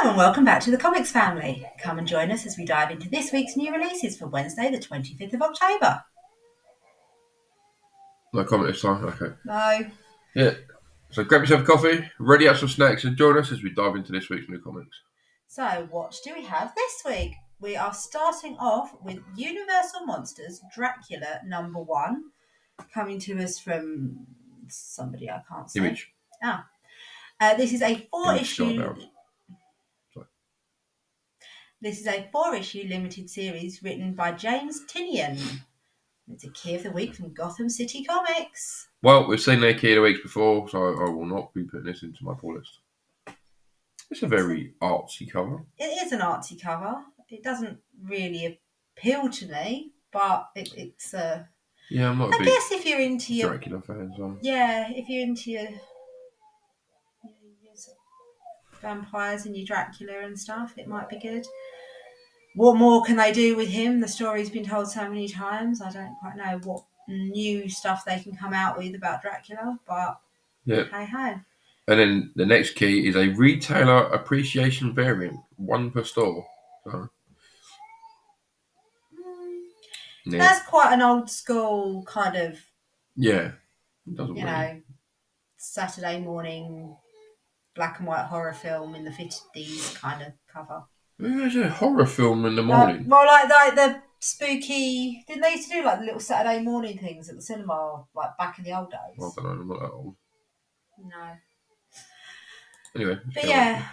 Hello and welcome back to the Comics family. Come and join us as we dive into this week's new releases for Wednesday, the 25th of October. No comment this time, okay. No. Yeah. So grab yourself a coffee, ready up some snacks, and join us as we dive into this week's new comics. So, what do we have this week? We are starting off with Universal Monsters Dracula #1, coming to us from somebody I can't see. Image. This is a four-issue. Sorry. This is a 4-issue limited series written by James Tynion. It's a key of the week from Gotham City Comics. Well, we've seen their key of the weeks before, so I will not be putting this into my pull list. It's a very artsy cover. It is an artsy cover. It doesn't really appeal to me, but it's a... Yeah, I'm not a big guess if you're into your... Dracula fan, so... Yeah, if you're into your vampires and your Dracula and stuff, it might be good. What more can they do with him? The story's been told so many times. I don't quite know what new stuff they can come out with about Dracula, but hey. And then the next key is a retailer appreciation variant, 1 per store. So, That's quite an old school kind of... Yeah. It doesn't really... Saturday morning black and white horror film in the 50s kind of cover. There's a horror film in the morning. Well, like the spooky... Didn't they used to do like little Saturday morning things at the cinema, like back in the old days? Well, I don't know, I'm not that old. No. Anyway. But yeah,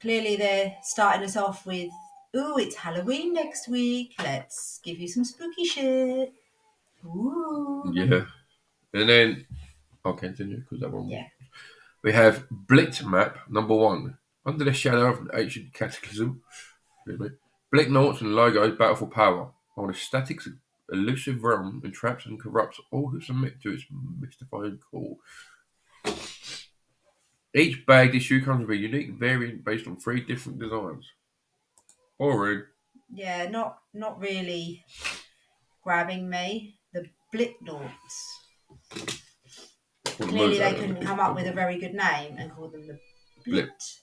clearly they're starting us off with, ooh, it's Halloween next week. Let's give you some spooky shit. Ooh. Yeah. And then, I'll continue because that one. Yeah. We have Blit Map #1. Under the shadow of an ancient cataclysm, Blicknauts and Logos battle for power, while the static's elusive realm entraps and corrupts all who submit to its mystifying call. Each bagged issue comes with a unique variant based on 3 different designs. Boring. Yeah, not really grabbing me. The Blicknauts. Clearly they couldn't come up with a very good name and call them the Blicknauts.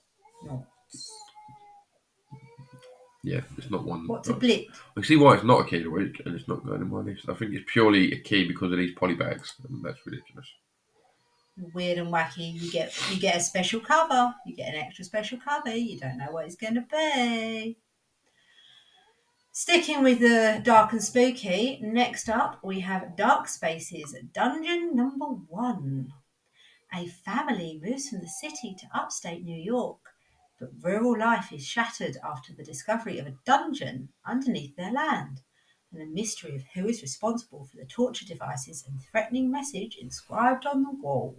Yeah, it's not one. What's a Blick? I see why it's not a key of the week and it's not going in my list. I think it's purely a key because of these polybags, and that's ridiculous. Weird and wacky. You get a special cover. You get an extra special cover. You don't know what it's going to be. Sticking with the dark and spooky, next up we have Dark Spaces Dungeon #1. A family moves from the city to upstate New York, but rural life is shattered after the discovery of a dungeon underneath their land, and the mystery of who is responsible for the torture devices and threatening message inscribed on the wall.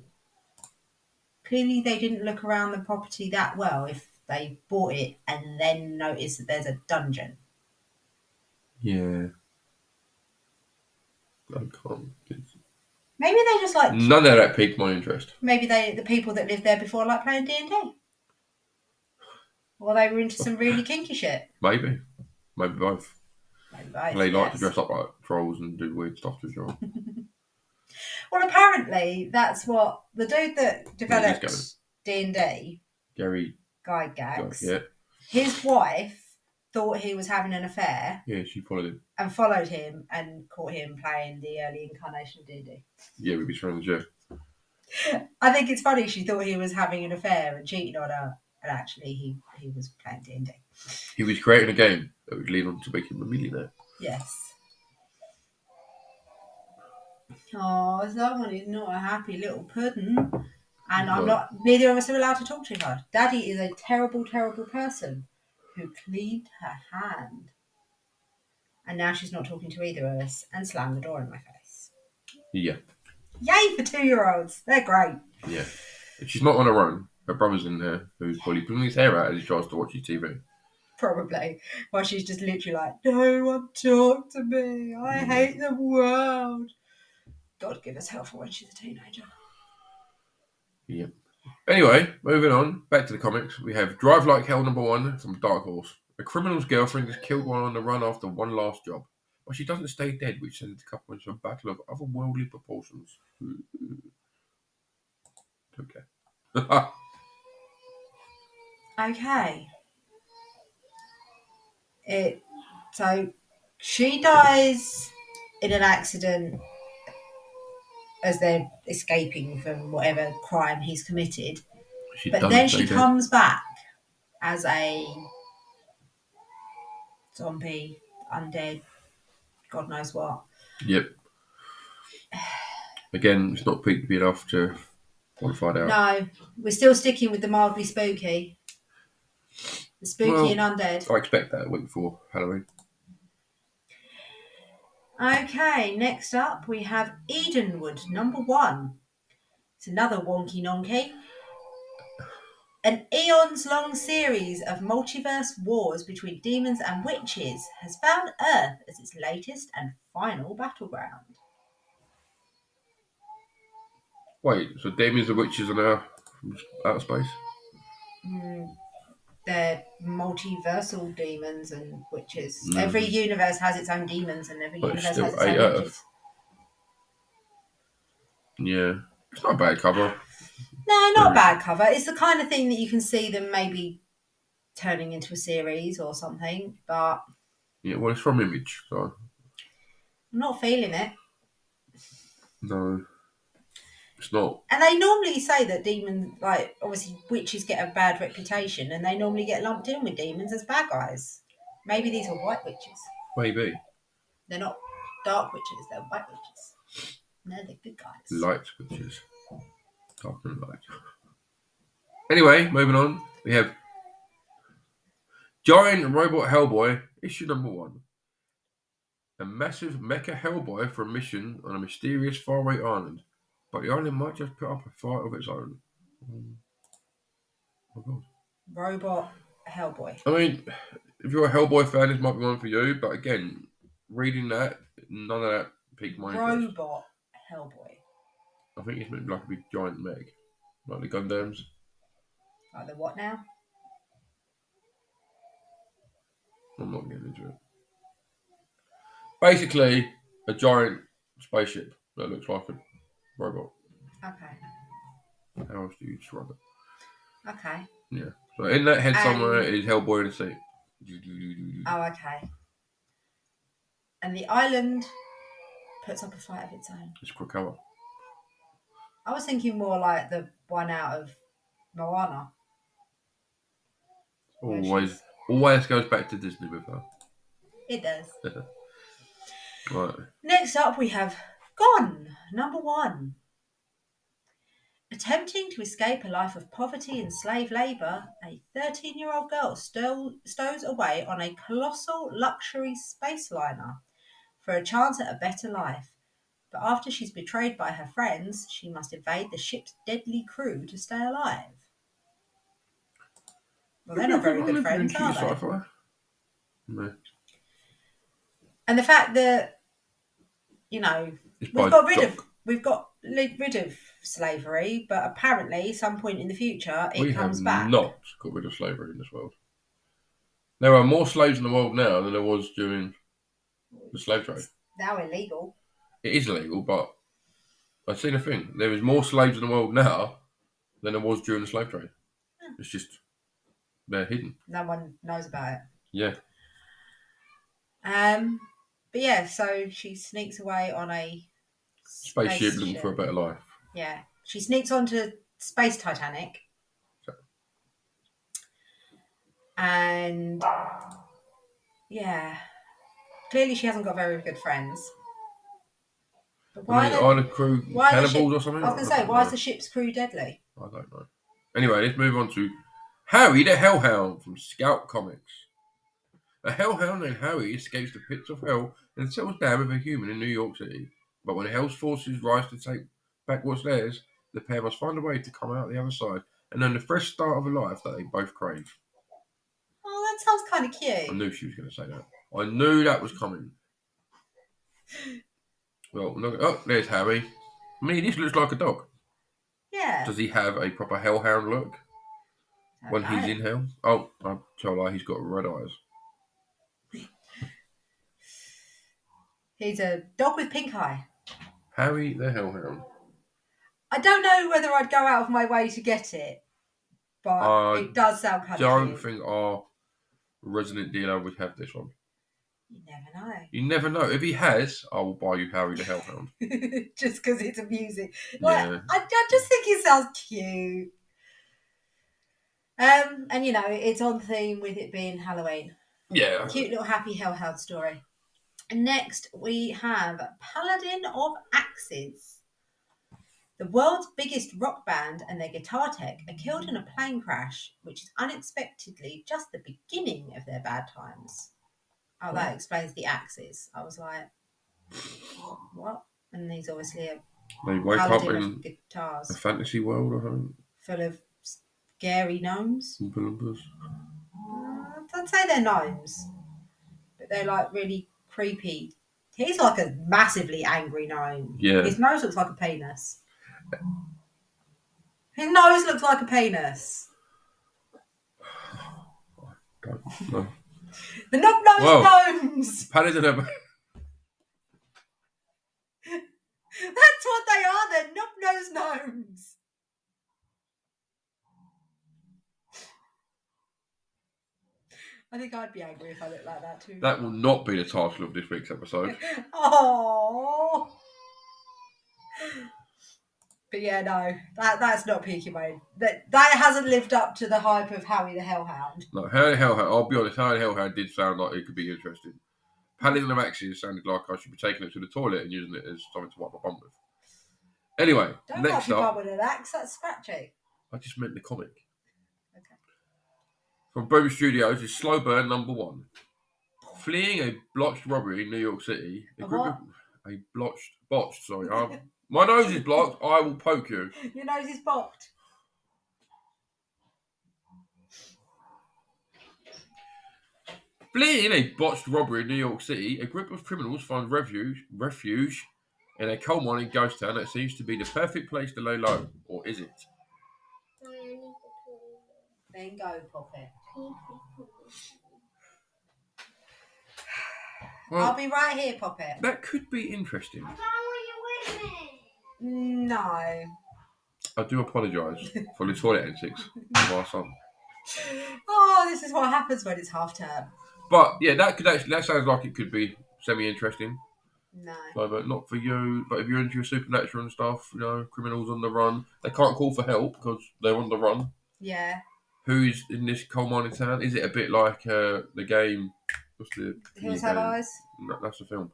Clearly they didn't look around the property that well if they bought it and then noticed that there's a dungeon. Yeah. I can't. Maybe they just like... None of that piqued my interest. Maybe the people that lived there before like playing D&D. Or they were into some really kinky shit. Maybe both. They like to dress up like trolls and do weird stuff to each other. Well, apparently that's what the dude that developed D&D, Guy Gags, his wife thought he was having an affair. Yeah, she followed him. And followed him and caught him playing the early incarnation of D&D. Yeah, with his friends, yeah. I think it's funny she thought he was having an affair and cheating on her, and actually he was playing D&D. He was creating a game that would lead on to make him a millionaire. Yes. Oh, someone is not a happy little pudding. And neither of us are allowed to talk to her. Daddy is a terrible, terrible person who cleaned her hand. And now she's not talking to either of us and slammed the door in my face. Yeah. Yay for 2-year-olds. They're great. Yeah. She's not on her own. Her brother's in there who's probably pulling his hair out as he tries to watch his TV. Probably. While she's just literally like, no one talk to me. I hate the world. God give us help for when she's a teenager. Yep. Anyway, moving on. Back to the comics. We have Drive Like Hell #1 from Dark Horse. A criminal's girlfriend is killed while on the run after one last job, but she doesn't stay dead, which sends the couple into a battle of otherworldly proportions. Okay. Okay. So she dies in an accident as they're escaping from whatever crime he's committed. She But doesn't then stay she dead. comes back as a zombie, undead, God knows what. Yep. Again, it's not peaked enough to want to find out. No, we're still sticking with the mildly spooky. The spooky and Well, undead. I expect that a week before Halloween. Okay, next up we have Edenwood, number 1. It's another wonky nonky. An eons-long series of multiverse wars between demons and witches has found Earth as its latest and final battleground. Wait, so demons and witches are now from outer space? They're multiversal demons and witches. Every Mm. universe has its own demons and every But it's universe has still its a own Earth. witches. Yeah. It's not a bad cover. No, not a bad cover. It's the kind of thing that you can see them maybe turning into a series or something, but Yeah, well, it's from Image, so I'm not feeling it. no, it's not. And they normally say that demons, like, obviously witches get a bad reputation and they normally get lumped in with demons as bad guys. Maybe these are white witches. Maybe. They're not dark witches, they're white witches. No, they're good guys. Light witches. Dark and light. Anyway, moving on. We have Giant Robot Hellboy, issue number 1. A massive mecha Hellboy for a mission on a mysterious faraway island. But the island might just put up a fight of its own. Oh, God. Robot Hellboy. I mean, if you're a Hellboy fan, this might be one for you. But again, reading that, none of that piqued my interest. Robot Hellboy. I think it's meant to be like a big giant mech. Like the Gundams. Like the what now? I'm not getting into it. Basically, a giant spaceship that looks like a robot. Okay. How else do you describe it? Okay. Yeah. So in that head somewhere is Hellboy in a seat. Oh, okay. And the island puts up a fight of its own. It's Krakoa. I was thinking more like the one out of Moana. Always goes back to Disney with her. It does. Right. Next up, we have Gone, number 1. Attempting to escape a life of poverty and slave labour, a 13-year-old girl stows away on a colossal luxury space liner for a chance at a better life. But after she's betrayed by her friends, she must evade the ship's deadly crew to stay alive. Well, they're not very good friends, are they? Sci-fi? No. And the fact that, you know, It's we've by got rid Doc. of slavery, but apparently some point in the future it We comes have back. not got rid of slavery in this world. There are more slaves in the world now than there was during the slave trade. It's now illegal. It is illegal, but I've seen a thing. There is more slaves in the world now than there was during the slave trade. It's just they're hidden. No one knows about it. Yeah. But yeah, so she sneaks away on a Spaceship looking for a better life. Yeah, she sneaks onto Space Titanic, and yeah, clearly she hasn't got very good friends. But why are the crew cannibals or something? I was going to say, why is the ship's crew deadly? I don't know. Anyway, let's move on to Harry the Hellhound from Scout Comics. A hellhound named Harry escapes the pits of hell and settles down with a human in New York City. But when hell's forces rise to take back what's theirs, the pair must find a way to come out the other side and earn the fresh start of a life that they both crave. Oh, that sounds kind of cute. I knew she was going to say that. I knew that was coming. Well, look, oh, there's Harry. I mean, this looks like a dog. Yeah. Does he have a proper hellhound look when he's in hell? Oh, I'll tell you, he's got red eyes. He's a dog with pink eye. Harry the Hellhound. I don't know whether I'd go out of my way to get it. but I it does sound kind of don't cute. think our resident dealer would have this one. You never know. You never know. If he has, I will buy you Harry the Hellhound. Just because it's amusing. Yeah. I just think it sounds cute. And you know, it's on theme with it being Halloween. Yeah. Cute little happy hellhound story. And next we have Paladin of Axes. The world's biggest rock band and their guitar tech are killed in a plane crash, which is unexpectedly just the beginning of their bad times. Oh, that explains the axes. I was like, what? And he's obviously a They wake up paladin in of guitars a fantasy world or something. full of scary gnomes. Oompa Loompas. I'd say they're gnomes, but they're like really creepy. He's like a massively angry gnome. Yeah. His nose looks like a penis. His nose looks like a penis. Don't know. The knob-nosed gnomes. Paladin of... That's what they are. They're knob-nosed gnomes. I think I'd be angry if I looked like that too. That will not be the title of this week's episode. Oh. But yeah, no, that's not Peaky Wayne. That hasn't lived up to the hype of Howie the Hellhound. No, Harry the Hellhound, I'll be honest, Harry the Hellhound did sound like it could be interesting. Paladin of Axes sounded like I should be taking it to the toilet and using it as something to wipe my bum with. Anyway, Don't next wipe your up... bum with an axe, that's scratchy. I just meant the comic. Okay. From Boom Studios is Slow Burn number 1. Fleeing a botched robbery in New York City, botched, sorry. My nose is blocked, I will poke you. Your nose is blocked. Fleeing a botched robbery in New York City, a group of criminals find refuge in a coal mining ghost town that seems to be the perfect place to lay low. Or is it? Then go, Poppet. Well, I'll be right here, Poppet. That could be interesting. No. I do apologise for the toilet antics of our son. Oh, this is what happens when it's half term. But yeah, that sounds like it could be semi-interesting. No. But not for you. But if you're into your supernatural and stuff, you know, criminals on the run, they can't call for help because they're on the run. Yeah. Who's in this coal mining town? Is it a bit like the game? What's the Hills Have Eyes? No, that's the film.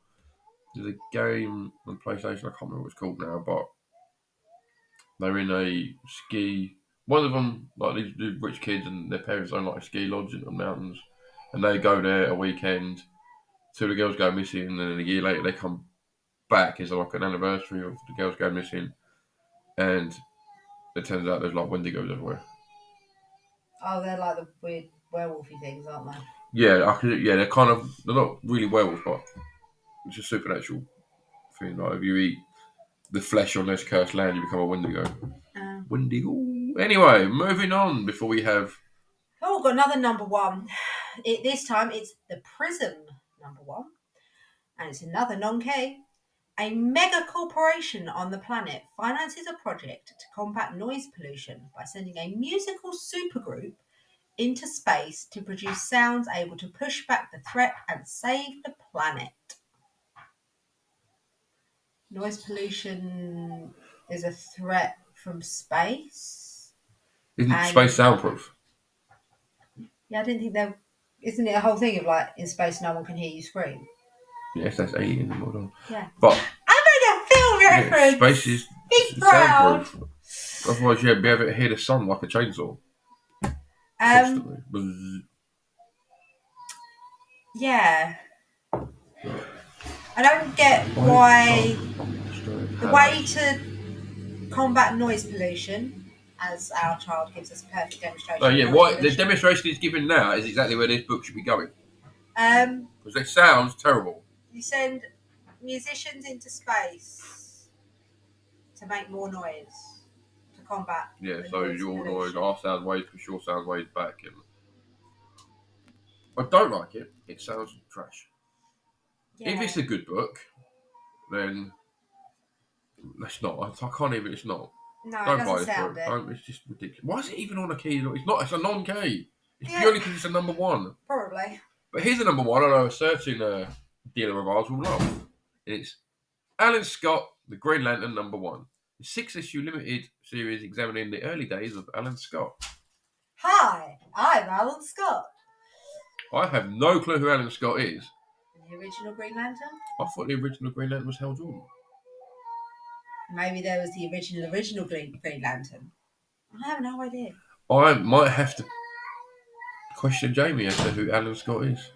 There's a game on PlayStation. I can't remember what it's called now, but they're in a ski. One of them, like these rich kids, and their parents own like a ski lodge in the mountains, and they go there a weekend. Two of the girls go missing, and then a year later they come back as like an anniversary of the girls going missing, and it turns out there's like wendigos everywhere. Oh, they're like the weird werewolfy things, aren't they? Yeah, they're kind of, they're not really werewolves, but it's a supernatural thing. Like if you eat the flesh on this cursed land, you become a wendigo. Wendigo. Anyway, moving on before we have... Oh, we've got another number 1. This time it's the Prism number 1. And it's another non-K. A mega corporation on the planet finances a project to combat noise pollution by sending a musical supergroup into space to produce sounds able to push back the threat and save the planet. Noise pollution is a threat from space. Isn't space soundproof? Yeah, I didn't think there... Isn't it a whole thing of like, in space no one can hear you scream? Yes, that's alien. Hold on. Yeah. But I made a film reference! space is Big proud! soundproof. Otherwise, you'd be able to hear the sun like a chainsaw. Constantly. Yeah. I don't get why the way to combat noise pollution, as our child gives us a perfect demonstration. Oh yeah, what the demonstration is given now is exactly where this book should be going. Because it sounds terrible. You send musicians into space to make more noise to combat. Yeah, so your noise, our sound waves push your sound waves back, and I don't like it. It sounds trash. Yeah. If it's a good book, then it's not. I can't even. It's not. No, it Don't buy doesn't this sound book. it. Don't, it's just ridiculous. Why is it even on a key? It's not. It's a non-key. It's Yeah. purely because it's a number one. Probably. But here's a number one. I know a certain dealer of ours will love. It's Alan Scott, The Green Lantern #1. The 6-issue limited series examining the early days of Alan Scott. Hi, I'm Alan Scott. I have no clue who Alan Scott is. The original Green Lantern? I thought the original Green Lantern was Hal Jordan. Maybe there was the original Green Lantern. I have no idea. I might have to question Jamie as to who Alan Scott is.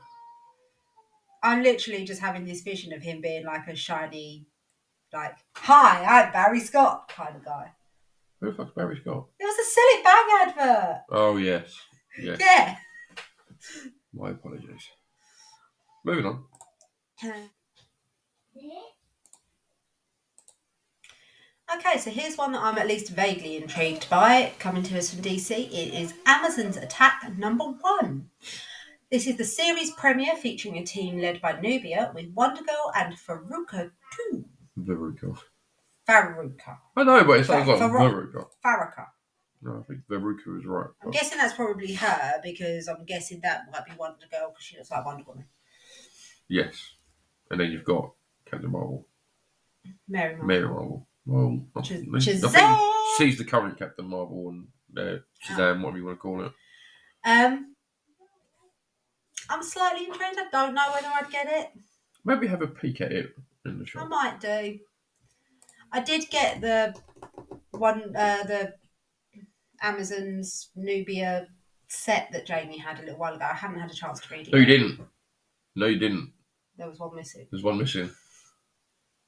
I'm literally just having this vision of him being like a shiny, like, hi, I'm Barry Scott kind of guy. Who the fuck's Barry Scott? It was a silly bang advert. Oh, yes. Yes. Yeah. My apologies. Moving on. Okay, so here's one that I'm at least vaguely intrigued by, coming to us from DC. It is Amazon's Attack #1. This is the series premiere featuring a team led by Nubia with Wonder Girl and Faruka too. Veruca. Faruka. I know, but it sounds like Veruca. Faruka. No, I think Veruca is right. I'm guessing that's probably her because I'm guessing that might be Wonder Girl because she looks like Wonder Woman. Yes. And then you've got Captain Marvel. Mary Marvel. Mary Marvel. Well, I think she's the current Captain Marvel and Shazam, whatever you want to call it. I'm slightly intrigued. I don't know whether I'd get it. Maybe have a peek at it in the shop. I might do. I did get the one, the Amazon's Nubia set that Jamie had a little while ago. I haven't had a chance to read it. No, you didn't. No, you didn't. There was one missing. There's one missing.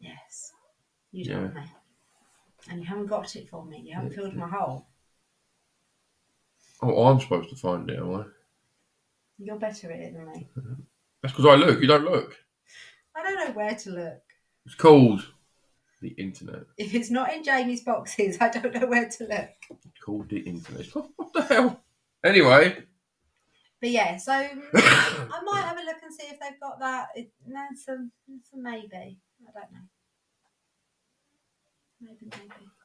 Yes. You told me. And you haven't got it for me. You haven't filled my hole. Oh, I'm supposed to find it, am I? You're better at it than me. That's because I look. You don't look. I don't know where to look. It's called the internet. If it's not in Jamie's boxes, I don't know where to look. It's called the internet. What the hell? Anyway. But yeah, so I might have a look and see if they've got that. It's a maybe. I don't know. Maybe.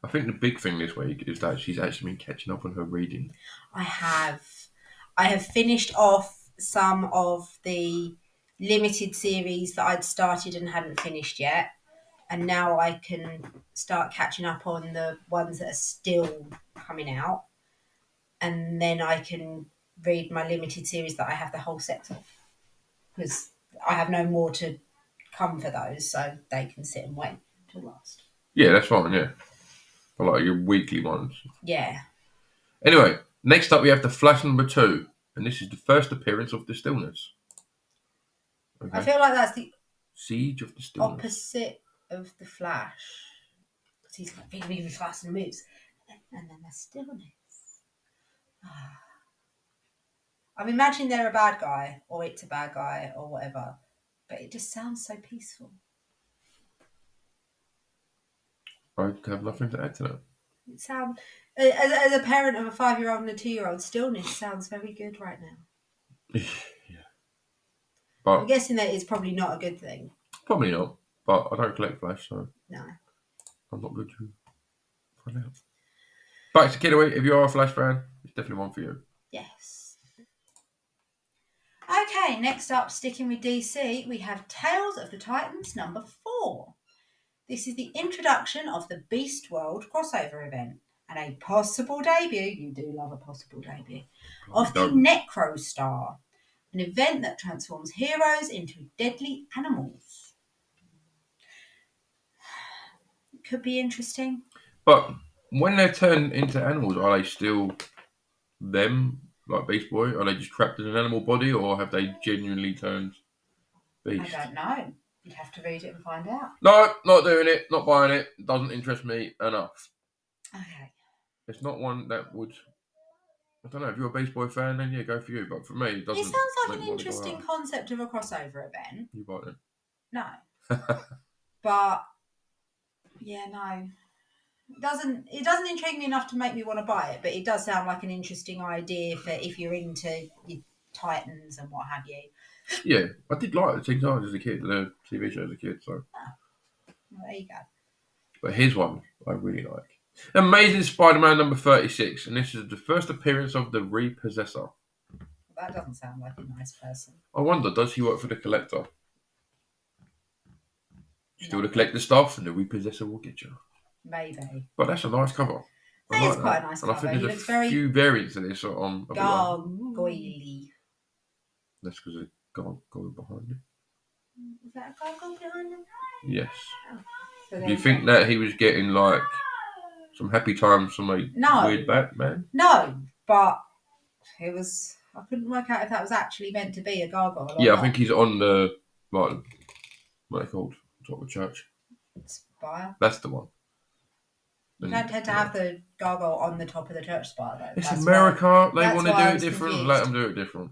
I think the big thing this week is that she's actually been catching up on her reading. I have finished off some of the limited series that I'd started and hadn't finished yet. And now I can start catching up on the ones that are still coming out. And then I can read my limited series that I have the whole set of. Because I have no more to come for those, so they can sit and wait till last. Yeah, that's fine, yeah. I like your weekly ones. Yeah. Anyway, next up we have The Flash #2. And this is the first appearance of the Stillness. Okay. I feel like that's the Siege of the Stillness. opposite of the Flash. Because he's like really fast and moves. And then the Stillness. I'm imagining they're a bad guy, or it's a bad guy, or whatever. But it just sounds so peaceful. I have nothing to add to that. It sounds, as a parent of a 5-year-old and a 2-year-old, Stillness sounds very good right now. Yeah. But I'm guessing that it's probably not a good thing. Probably not. But I don't collect Flash, so No. I'm not good to find out. Back to Kidaway. If you are a Flash fan, it's definitely one for you. Yes. Okay, next up, sticking with DC, we have Tales of the Titans #4. This is the introduction of the Beast World crossover event and a possible debut, you do love a possible debut, of the Necro Star, an event that transforms heroes into deadly animals. It could be interesting. But when they're turned into animals, are they still them, like Beast Boy? Are they just trapped in an animal body, or have they genuinely turned beast? I don't know. You'd have to read it and find out. No, not doing it. Not buying it. Doesn't interest me enough. Okay. It's not one that would... I don't know. If you're a Beast Boy fan, then yeah, go for you. But for me, it doesn't... It sounds like an interesting concept of a crossover event. You buy it? No. But... yeah, no. It doesn't intrigue me enough to make me want to buy it, but it does sound like an interesting idea for if you're into your Titans and what have you. Yeah, I did like the Teen Titans as a kid, the TV show as a kid, so. Well, there you go. But here's one I really like. Amazing Spider-Man number 36, and this is the first appearance of the Repossessor. That doesn't sound like a nice person. I wonder, does he work for the Collector? Steal No. the Collector stuff, and the Repossessor will get you. Maybe. But that's a nice cover. That is quite a nice and cover. I think He there's looks a very few variants of this on. gargoyle-y. That's because it's gargoyle behind it. Is that a gargoyle behind him? Yes. Oh. So Do you think that he was getting like some happy times from a weird Batman? No, but it was. I couldn't work out if that was actually meant to be a gargoyle. Or Yeah, not. I think he's on the like what are they called? Top of the church. Spire. That's the one. You don't tend to have the gargoyle on the top of the church spire, though. It's America. They want to do it different. Confused. Let them do it different.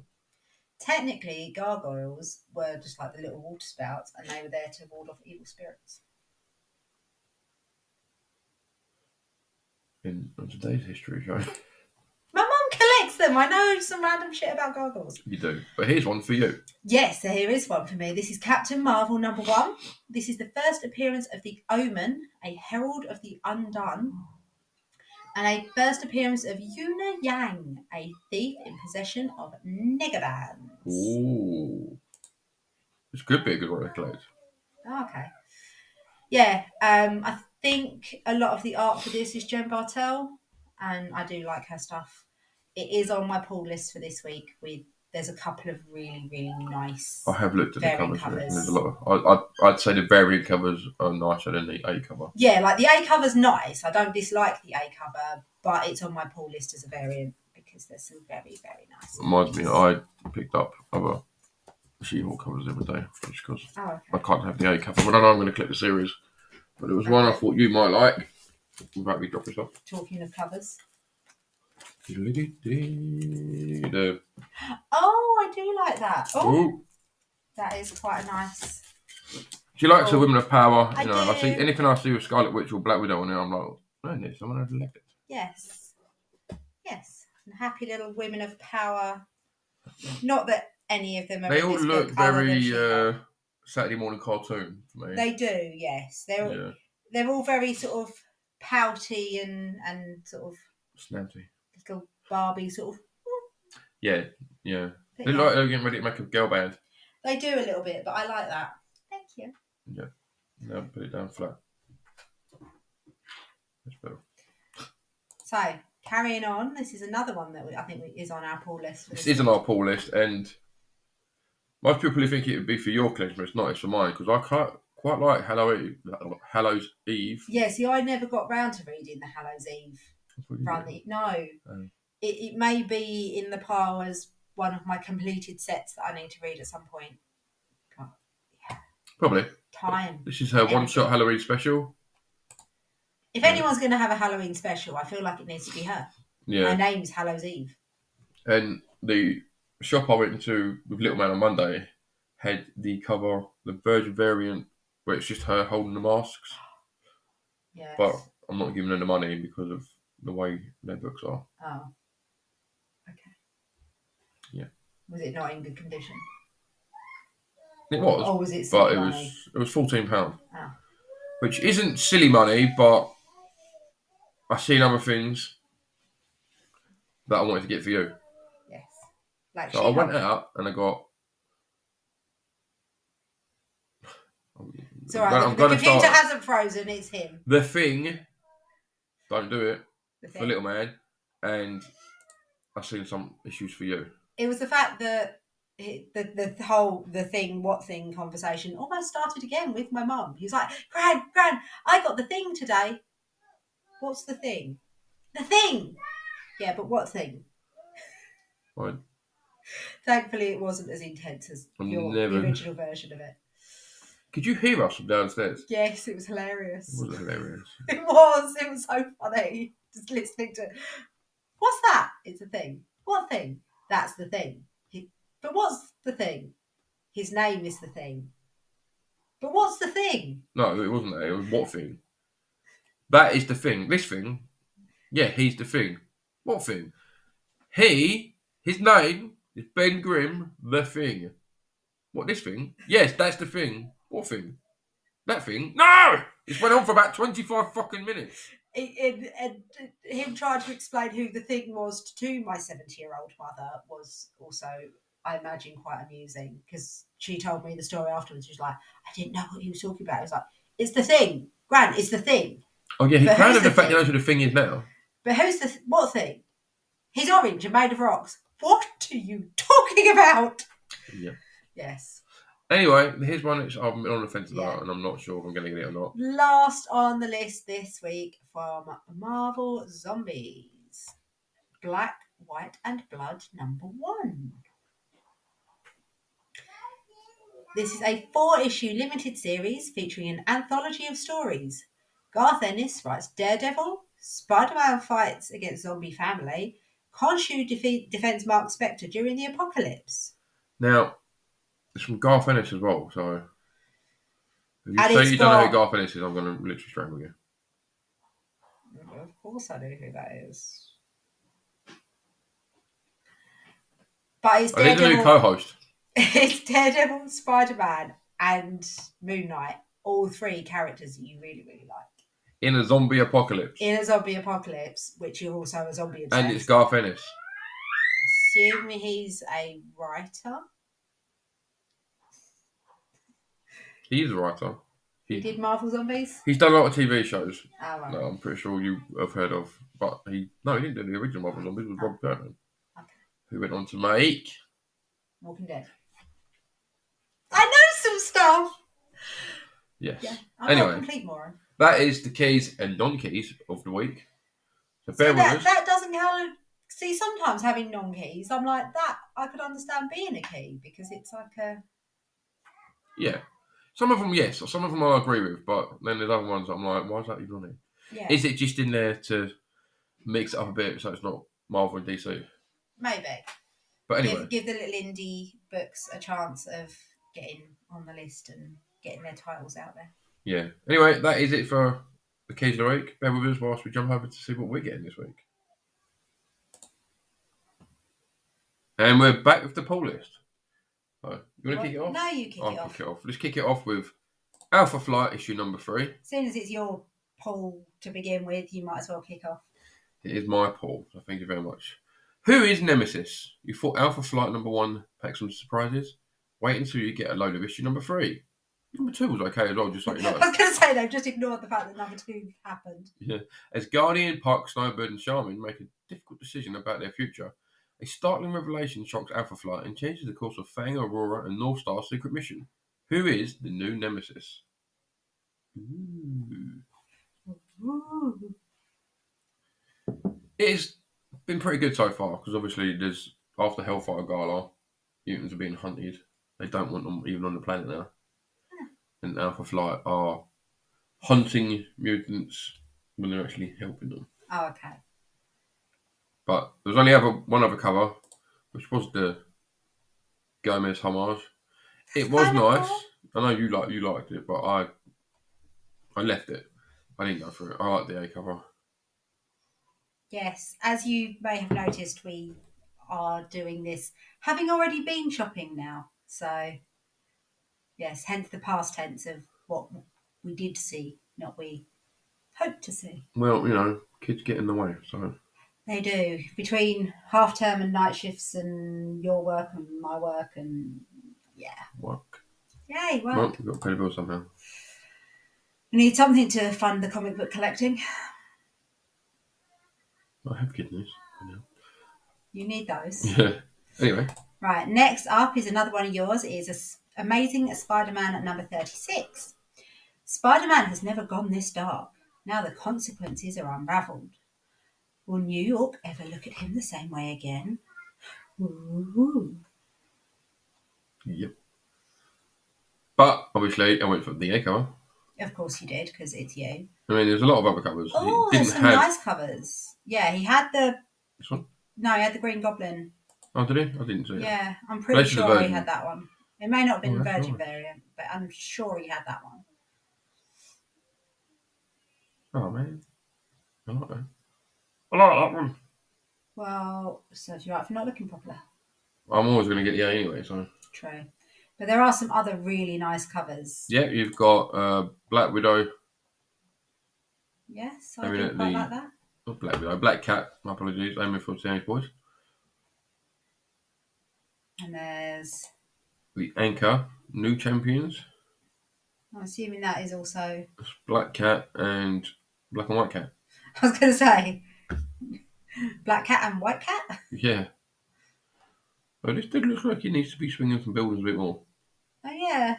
Technically, gargoyles were just like the little water spouts, and they were there to ward off evil spirits. In today's history show. My mum collects them. I know some random shit about gargoyles. You do. But here's one for you. Yes, so here is one for me. This is Captain Marvel number 1. This is the first appearance of the Omen, a herald of the undone, and a first appearance of Yuna Yang, a thief in possession of negabands. Ooh. This could be a good one to collect. Okay. Yeah, I think a lot of the art for this is Jen Bartel, and I do like her stuff. It is on my pull list for this week. There's a couple of really, really nice. I have looked at the covers. There's a lot of. I'd say the variant covers are nicer than the A cover. Yeah, like the A cover's nice. I don't dislike the A cover, but it's on my pull list as a variant because there's some very, very nice. Reminds me, I picked up other She-Hulk covers the other day just because I can't have the A cover. But I know I'm going to click the series. But there was one I thought you might like. Without me dropping stuff. Talking of covers. Oh, I do like that. Oh, that is quite a nice. She likes the Women of Power. I see anything I see with Scarlet Witch or Black Widow on it, I'm like, no, there's someone I've elected. Yes. And happy little Women of Power. Not that any of them are. They all look very Saturday morning cartoon for me. They do, yes. They're all very sort of pouty and sort of snazzy. Little Barbie sort of. Yeah. They look like they're getting ready to make a girl band. They do a little bit, but I like that. Thank you. Yeah. Now put it down flat. That's better. So, carrying on, this is another one that I think is on our pull list. This is on our pull list, and most people think it would be for your collection, but it's not. It's for mine, because I quite like Hallows Eve. Yeah, see, I never got round to reading the Hallows Eve. No. It may be in the pile as one of my completed sets that I need to read at some point. But, yeah. Probably. Time. This is her one-shot Halloween special. If anyone's going to have a Halloween special, I feel like it needs to be her. Yeah. Her name's Hallows Eve. And the shop I went into with Little Man on Monday had the cover, the Virgin variant, where it's just her holding the masks. Yes. But I'm not giving her the money because of the way their books are. Oh. Okay. Yeah. Was it not in good condition? It was. Or was it silly money? It was £14. Oh. Which isn't silly money, but I've seen other things that I wanted to get for you. Yes. Like so I went out and I got. It's alright. The computer hasn't frozen. It's him. The Thing. Don't do it for Little Man, and I've seen some issues for you. It was the fact that the whole what thing conversation almost started again with my mum. He was like, Gran, I got the thing today. What's the thing? The thing. Yeah, but what thing? Right. Thankfully, it wasn't as intense as the original version of it. Could you hear us from downstairs? Yes, it was hilarious. It was hilarious. It was so funny. Just listening to, what's that? It's a thing. What thing? That's the thing. But what's the thing? His name is the thing. But what's the thing? No, it wasn't that. It was what thing? That is the thing. This thing? Yeah, he's the thing. What thing? His name is Ben Grimm, the Thing. What, this thing? Yes, that's the thing. What thing? That thing? No! It went on for about 25 fucking minutes. And him trying to explain who the thing was to my 70-year-old mother was also, I imagine, quite amusing because she told me the story afterwards. She was like, I didn't know what he was talking about. It was like, it's the thing. Grant, it's the thing. Oh yeah, he's But proud who's of the the fact he thing? knows who the thing is now. But who's the what thing? He's orange and made of rocks. What are you talking about? Yeah. Yes. Anyway, here's one which I'm on the fence Yeah. about, and I'm not sure if I'm going to get it or not. Last on the list this week from Marvel Zombies. Black, White and Blood #1. This is a 4-issue limited series featuring an anthology of stories. Garth Ennis writes Daredevil, Spider-Man fights against zombie family, Khonshu defends Mark Spector during the apocalypse. Now, it's from Garth Ennis as well, so if you And say it's you don't know who got... Garth Ennis is, I'm going to literally strangle you. Of course I know who that is. But it's I need a new Daredevil, co-host. it's Daredevil, Spider-Man and Moon Knight. All 3 characters that you really, really like. In a zombie apocalypse. In a zombie apocalypse, which you're also a zombie obsessed. And it's Garth Ennis. Assume he's a writer. He's a writer. He did Marvel Zombies? He's done a lot of TV shows. Oh, right. No, I'm pretty sure you have heard of. But he didn't do the original Marvel Zombies. It was Rob Burnham. Okay. Who went on to make Walking Dead. I know some stuff! Yes. Yeah, I'm not a Anyway, complete moron. that is the keys and non-keys of the week. So bear See, with us. that doesn't count. See, sometimes having non-keys, I'm like, that I could understand being a key because it's like a... Yeah. Some of them, yes. Some of them I agree with, but then there's other ones I'm like, why is that even on it? Yeah. Is it just in there to mix it up a bit so it's not Marvel and DC? Maybe. But anyway. Give the little indie books a chance of getting on the list and getting their titles out there. Yeah. Anyway, that is it for the keys of the week. Bear with us whilst we jump over to see what we're getting this week. And we're back with the pull list. So, you want to kick it off? No, you kick it off. I'll kick it off. Let's kick it off with Alpha Flight issue number 3. As soon as it's your pull to begin with, you might as well kick off. It is my pull, so thank you very much. Who is Nemesis? You thought Alpha Flight number 1 packed some surprises? Wait until you get a load of issue number 3. Number 2 was okay as well, just so you know. I was going to say, they've just ignored the fact that number 2 happened. Yeah. As Guardian, Park, Snowbird and Charmin make a difficult decision about their future, a startling revelation shocks Alpha Flight and changes the course of Fang, Aurora and North Star's secret mission. Who is the new Nemesis? Ooh. It's been pretty good so far, because obviously there's, after Hellfire Gala, mutants are being hunted. They don't want them even on the planet now. And Alpha Flight are hunting mutants when they're actually helping them. Oh, okay. But there's only one other cover, which was the Gomez homage. It was nice. I know you liked it, but I left it. I didn't go for it. I like the A cover. Yes, as you may have noticed, we are doing this having already been shopping now. So, yes, hence the past tense of what we did see, not we hoped to see. Well, you know, kids get in the way, so. They do. Between half term and night shifts and your work and my work and yeah. Work. Yay, work. Well, we've got to pay the bill somehow. We need something to fund the comic book collecting. I have kidneys. You need those. Yeah. Anyway. Right, next up is another one of yours. It is Amazing Spider-Man at number 36. Spider-Man has never gone this dark. Now the consequences are unravelled. Will New York ever look at him the same way again? Ooh. Yep. But obviously, I went for the A cover. Of course you did, because it's you. I mean, there's a lot of other covers. Oh, there's some nice covers. Yeah, he had the... This one? No, he had the Green Goblin. Oh, did he? I didn't see it. Yeah, I'm pretty sure he Virgin. had that one. It may not have been the Virgin nice. variant, but I'm sure he had that one. Oh, man. I like that. I like that one. Well, serves you right for not looking properly. I'm always going to get the A anyway, so. True. But there are some other really nice covers. Yeah, you've got Black Widow. Yes, I Aiming do at quite the like that. not Black Widow, Black Cat. My apologies. Aiming for Teenage Boys. And there's, The Anchor, New Champions. I'm assuming that is also, Black Cat and Black and White Cat. I was going to say, Black Cat and White Cat? Yeah. Oh, this dude looks like he needs to be swinging from buildings a bit more. Oh, yeah.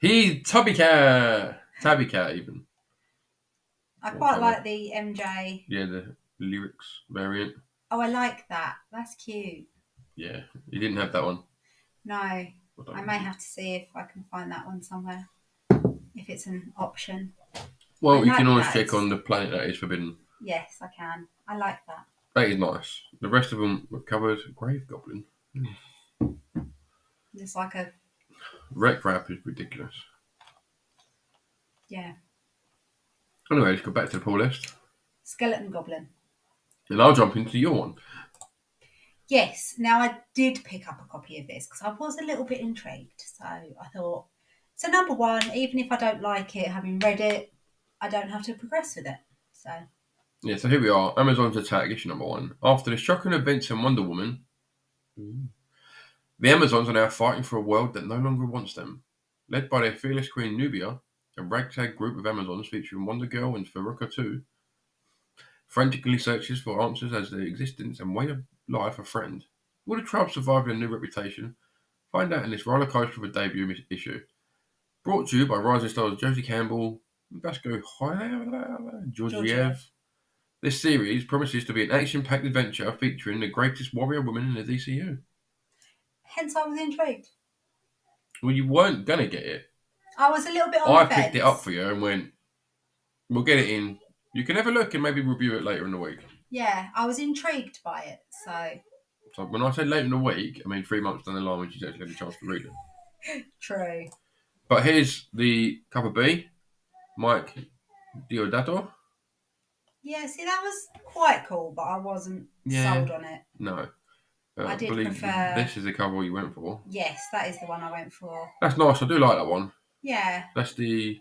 He's Tubby Cat. Tabby Cat, even. I What quite colour? like the MJ. Yeah, the lyrics variant. Oh, I like that. That's cute. Yeah, he didn't have that one. No, I I don't may know. have to see if I can find that one somewhere, if it's an option. I Well, you can like always that. check on the planet that is forbidden. Yes, I can. I like that. That is nice. The rest of them were covered. Grave Goblin. It's like a, Wreck Wrap is ridiculous. yeah, Anyway, let's go back to the pull list. skeleton goblin. And I'll jump into your one. Yes, now I did pick up a copy of this because I was a little bit intrigued. So I thought, it's a number one, even if I don't like it, having read it, I don't have to progress with it. So, Yeah, so here we are. Amazon's Attack, issue number 1. After the shocking events in Wonder Woman, the Amazons are now fighting for a world that no longer wants them. Led by their fearless queen Nubia, a ragtag group of Amazons featuring Wonder Girl and Faruka too, frantically searches for answers as their existence and way of life are threatened. Will the tribe survive their new reputation? Find out in this roller coaster of a debut issue. Brought to you by rising stars Josie Campbell, Vasco Georgiev. Georgiev. This series promises to be an action-packed adventure featuring the greatest warrior woman in the DCU. Hence I was intrigued. Well, you weren't going to get it. I was a little bit on I the picked it up fence. for you and went, we'll get it in. You can have a look and maybe review it later in the week. Yeah, I was intrigued by it. So when I say later in the week, I mean 3 months down the line when she's actually had a chance to read it. True. But here's the cover B, Mike Diodato. Yeah, see, that was quite cool, but I wasn't sold on it. No. I I did believe prefer. this is the cover you went for. Yes, that is the one I went for. That's nice. I do like that one. Yeah. That's the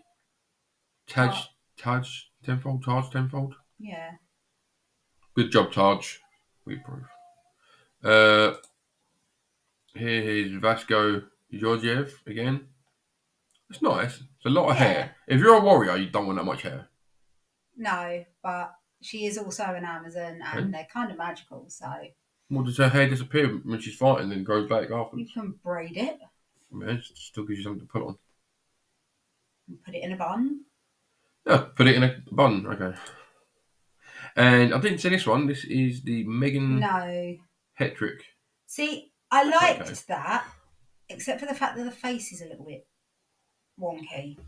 Taj. Taj Tenfold. Yeah. Good job, Taj. We approve. Uh, here is Vasco Georgiev again. It's nice. It's a lot of hair. If you're a warrior, you don't want that much hair. No, but she is also an Amazon, and Okay. they're kind of magical. So. Well, does her hair disappear when she's fighting and then grows back You afterwards? can braid it I mean, it still gives you something to put on. and put it in a bun. Yeah, put it in a bun. Okay. And I didn't see this one. This is the Megan No. Hetrick. See, I liked Okay. that, except for the fact that the face is a little bit wonky.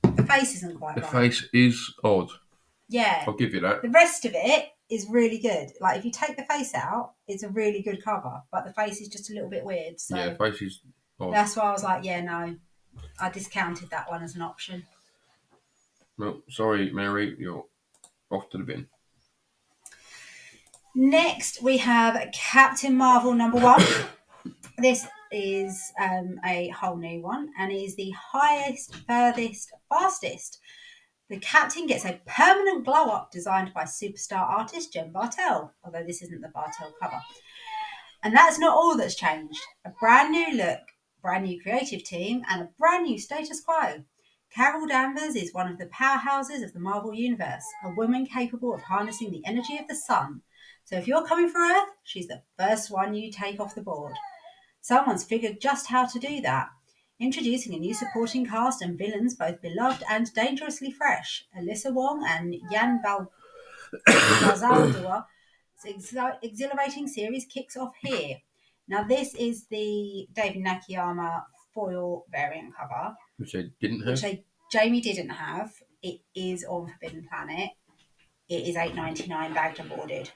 The face isn't quite The right. face is odd. Yeah. I'll give you that. The rest of it is really good. Like, if you take the face out, it's a really good cover, but the face is just a little bit weird. So Yeah, the face is odd. that's why I was like, yeah, no. I discounted that one as an option. No, sorry, Mary, you're off to the bin. Next, we have Captain Marvel number 1. This is a whole new one, and it is the highest, furthest, fastest. The Captain gets a permanent glow-up designed by superstar artist Jen Bartel, although this isn't the Bartel cover. And that's not all that's changed. A brand new look, brand new creative team, and a brand new status quo. Carol Danvers is one of the powerhouses of the Marvel Universe, a woman capable of harnessing the energy of the sun. So if you're coming for Earth, she's the first one you take off the board. Someone's figured just how to do that. Introducing a new supporting cast and villains both beloved and dangerously fresh. Alyssa Wong and Yan Bazaldua. Exhilarating series kicks off here. Now this is the David Nakayama foil variant cover, Which I didn't have. Jamie didn't have. It is on Forbidden Planet. It is $8.99 bagged and boarded.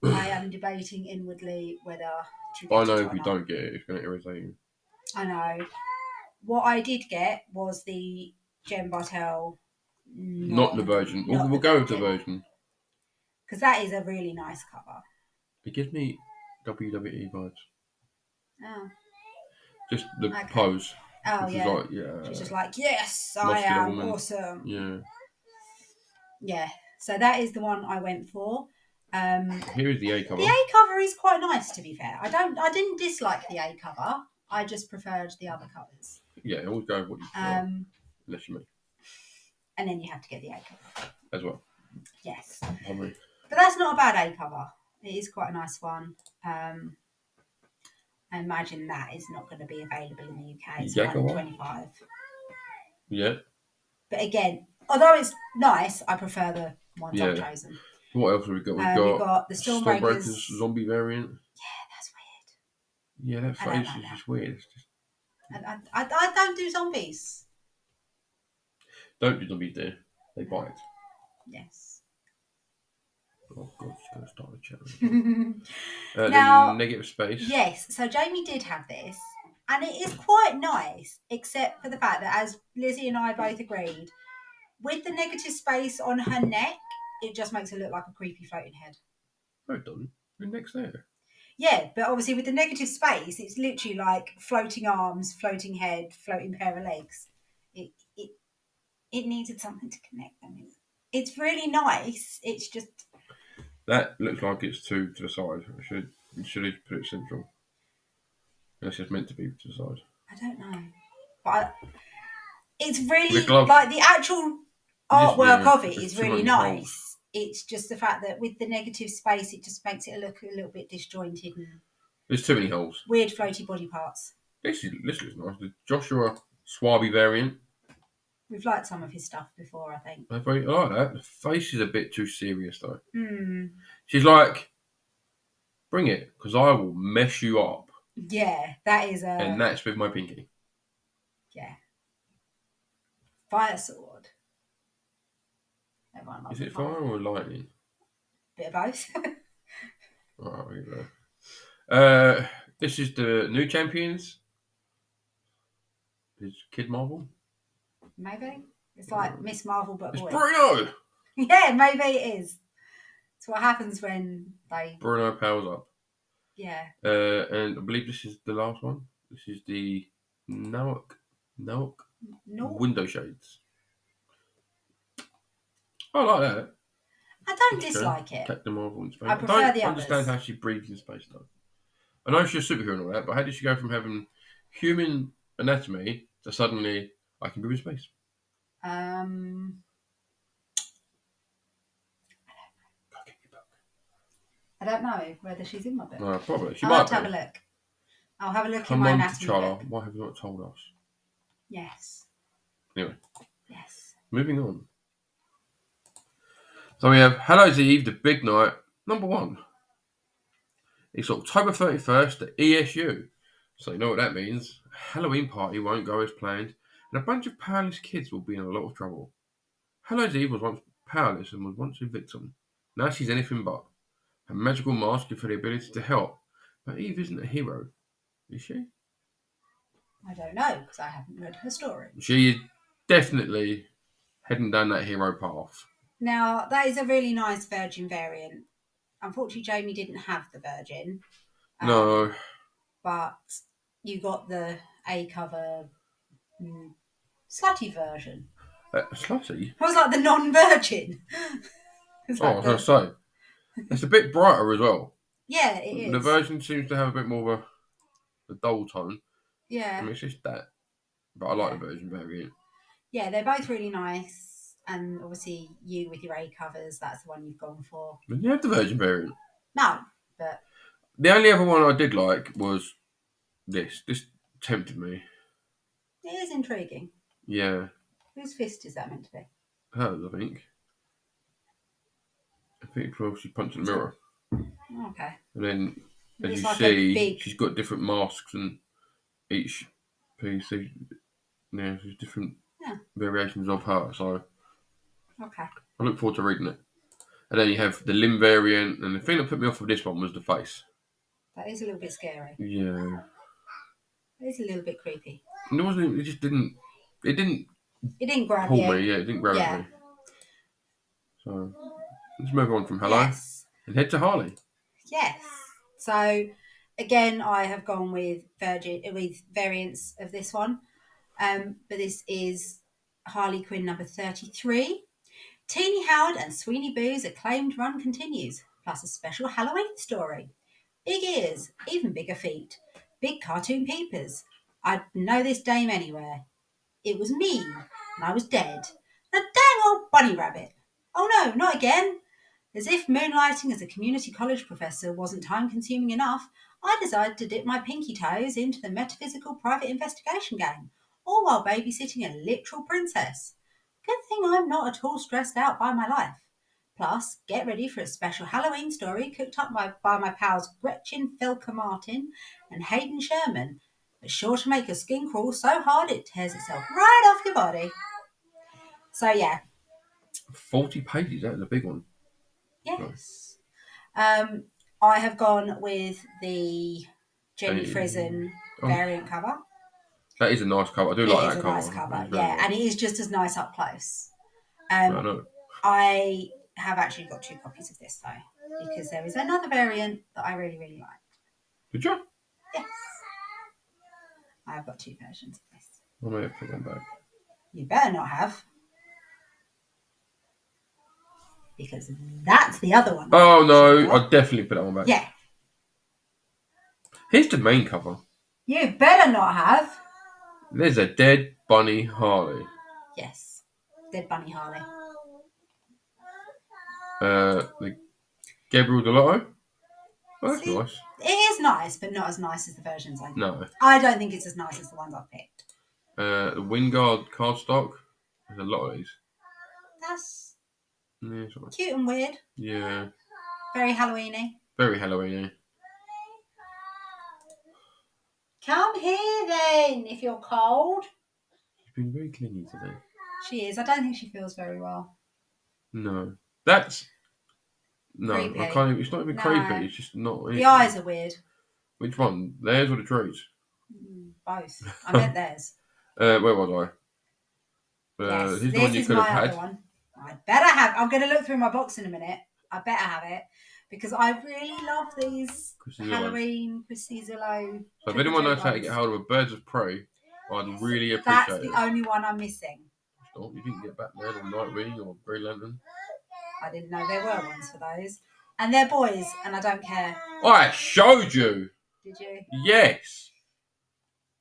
I am debating inwardly whether to get I know it or if you not. don't get it, it's going to irritate you. I know. What I did get was the Jen Bartel. Not the version. We'll go with the version. Because that is a really nice cover. It gives me WWE vibes. Oh. Just the pose. Oh, which yeah. Is like, yeah. She's just like, yes, I am woman. awesome. Yeah. Yeah, so that is the one I went for. Here is the A The cover. A cover is quite nice, to be fair. I didn't dislike the A cover. I just preferred the other covers. Yeah, always go with what you prefer. Unless you mean. And then you have to get the A cover As well. Yes, Probably. but that's not a bad A cover. It is quite a nice one. I imagine that is not going to be available in the UK. It's Yeah, $125. Yeah. But again, although it's nice, I prefer the ones I've chosen. What else have we got? We've got the Stormbreakers zombie variant. Yeah, that's weird. Yeah, that face is just weird. It's just... I don't do zombies. Don't do zombies there. They bite. Yes. Oh god, she's going to start a chat. Now, the negative space. Yes, so Jamie did have this, and it is quite nice, except for the fact that, as Lizzie and I both agreed, with the negative space on her neck, it just makes her look like a creepy floating head. No, it doesn't. The neck's there. Yeah, but obviously with the negative space, it's literally like floating arms, floating head, floating pair of legs. It needed something to connect them. It's really nice. It's just... That looks like it's two to the side. Should have put it central. It's just meant to be to the side. I don't know. But it's really... Like, the actual artwork of it is really nice. Holes. It's just the fact that with the negative space, it just makes it look a little bit disjointed. And there's too many holes. Weird floaty body parts. This looks nice. The Joshua Swaby variant. We've liked some of his stuff before, I think. I like that. The face is a bit too serious, though. Hmm. She's like, bring it, because I will mess you up. Yeah, that is a... And that's with my pinky. Yeah. Fire sword. Is it fire or lightning? Bit of both. Oh, here we go. This is the new champions. Is Kid Marvel? Maybe. It's like Miss Marvel, but it's boy. Bruno! Yeah, maybe it is. It's what happens when they... Bruno powers up. Yeah. And I believe this is the last one. This is the Nook window shades. I like that. I don't dislike it. Captain Marvel in space. I prefer the others. I don't understand how she breathes in space, though. I know she's a superhero and all that, but how did she go from having human anatomy to suddenly I can breathe in space? I don't know whether she's in my book. No, probably. She I'll might have to have a look. I'll have a look in my anatomy book. Why have you not told us? Yes. Anyway. Yes. Moving on. So we have Hallow's Eve, the big night, number 1. It's October 31st at ESU. So you know what that means. A Halloween party won't go as planned, and a bunch of powerless kids will be in a lot of trouble. Hallow's Eve was once powerless and was once a victim. Now she's anything but. Her magical mask gives her the ability to help, but Eve isn't a hero, is she? I don't know, because I haven't read her story. She is definitely heading down that hero path. Now, that is a really nice Virgin variant. Unfortunately, Jamie didn't have the Virgin. No. But you got the A cover slutty version. Slutty? I was like the non-Virgin. I was going to say. It's a bit brighter as well. Yeah, it is. The version seems to have a bit more of a dull tone. Yeah. I mean, it's just that. But I like the Virgin variant. Yeah, they're both really nice. And obviously, you with your A covers, that's the one you've gone for. But you have the Virgin variant. No, but... The only other one I did like was this. This tempted me. It is intriguing. Yeah. Whose fist is that meant to be? Hers, I think. She punched in the mirror. Okay. And then, as you see, she's got different masks and each piece. Yeah, there's different variations of her. So, okay. I look forward to reading it. And then you have the limb variant, and the thing that put me off of this one was the face. That is a little bit scary. Yeah. It is a little bit creepy. And it wasn't. It just didn't. It didn't. It didn't grab pull you. me. Yeah, it didn't grab me. So let's move on from Hello and head to Harley. Yes. So again, I have gone with variants of this one, but this is Harley Quinn number 33. Teeny Howard and Sweeney Boo's acclaimed run continues, plus a special Halloween story. Big ears, even bigger feet. Big cartoon peepers. I'd know this dame anywhere. It was me, and I was dead. And a dang old bunny rabbit. Oh no, not again. As if moonlighting as a community college professor wasn't time consuming enough, I decided to dip my pinky toes into the metaphysical private investigation game, all while babysitting a literal princess. Good thing I'm not at all stressed out by my life. Plus, get ready for a special Halloween story cooked up by my pals Gretchen Felker Martin and Hayden Sherman. It's sure to make your skin crawl so hard it tears itself right off your body. So yeah. 40 pages, that is a big one. Yes. I have gone with the Jenny Friesen variant cover. That is a nice cover. I do like that cover. It is a nice cover, yeah. And it is just as nice up close. I know. I have actually got 2 copies of this, though, because there is another variant that I really, really like. Did you? Yes. I've got 2 versions of this. I may have put one back. You better not have. Because that's the other one. Oh, no. I'll definitely put that one back. Yeah. Here's the main cover. You better not have. There's a dead Bunny Harley. Yes. Dead Bunny Harley. The Gabriel Delotto. Oh, that's nice. It is nice, but not as nice as the versions I know. No. I don't think it's as nice as the ones I've picked. The Wingard cardstock. There's a lot of these. That's Yeah, cute and weird. Yeah. Very Halloweeny. Very Halloweeny. Come here then, if you're cold. She's been very clingy today. She is. I don't think she feels very well. No. That's... No, Creepy. I can't even... It's not even creepy. It's just not... The eyes are weird. Which one? Theirs or the trees? Both. I meant theirs. Where was I? Yes, Here's the one you could have had. One. I better have... I'm going to look through my box in a minute. I better have it. Because I really love these Halloween Crucizillo. So if anyone knows how to get hold of a Birds of Prey, I'd really appreciate it. That's the only one I'm missing. Oh, you didn't get Batman or Nightwing or Green Lantern? I didn't know there were ones for those. And they're boys, and I don't care. I showed you! Did you? Yes!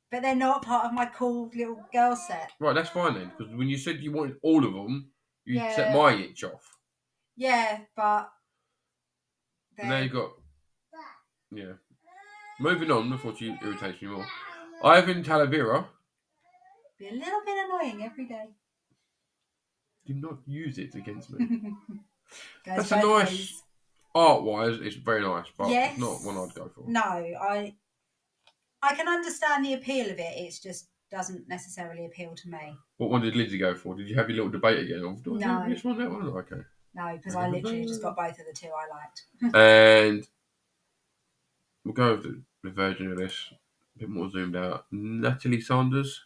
But they're not part of my cool little girl set. Right, that's fine then. Because when you said you wanted all of them, you set my itch off. Yeah, but... And now you've got... Yeah. Moving on before she irritates me more. Ivan Talavera. Be a little bit annoying every day. Do not use it against me. That's a nice... Art-wise, it's very nice, but it's not one I'd go for. No, I can understand the appeal of it. It just doesn't necessarily appeal to me. What one did Lizzie go for? Did you have your little debate again? No. This one, that one? Okay. No, because I literally just got both of the 2 I liked. And we'll go with the version of this, a bit more zoomed out. Natalie Sanders.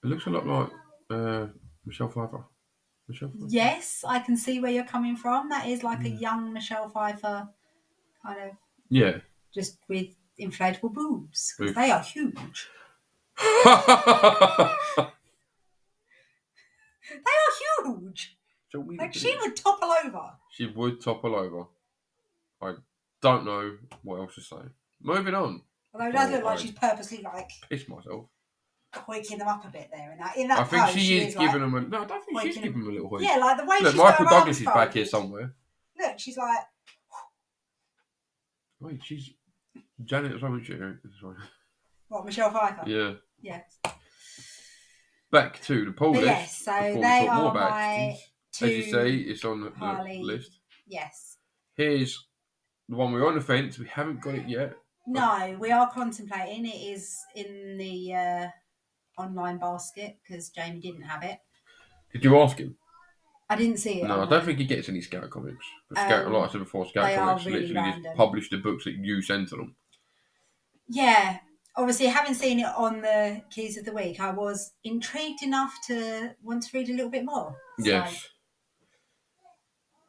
It looks a lot like Michelle Pfeiffer. Yes, I can see where you're coming from. That is like a young Michelle Pfeiffer kind of... Yeah. Just with inflatable boobs. Because they are huge. They are huge. Like, she would topple over. She would topple over. I don't know what else to say. Moving on. Although it does look like she's purposely, like... Piss myself. Hoiking them up a bit there. In that I think pose, she is giving like, them a... No, I don't think she's giving them a little hoik. Yeah, like the way look, she's Michael got her Douglas is arms back here folded. somewhere. Look, she's like... Wait, she's... Janet or something. Sorry. What, Michelle Pfeiffer? Yeah. Yeah. Back to the poll list. Yes, so they are my 2... As you say, it's on the list. Yes. Here's the one we're on the fence. We haven't got it yet. No, we are contemplating. It is in the online basket because Jamie didn't have it. Did you ask him? I didn't see it. No, I don't think he gets any Scout comics. Scout, like I said before, Scout comics really literally just publish the books that you send to them. Yeah. Obviously, having seen it on the Keys of the Week, I was intrigued enough to want to read a little bit more. Yes.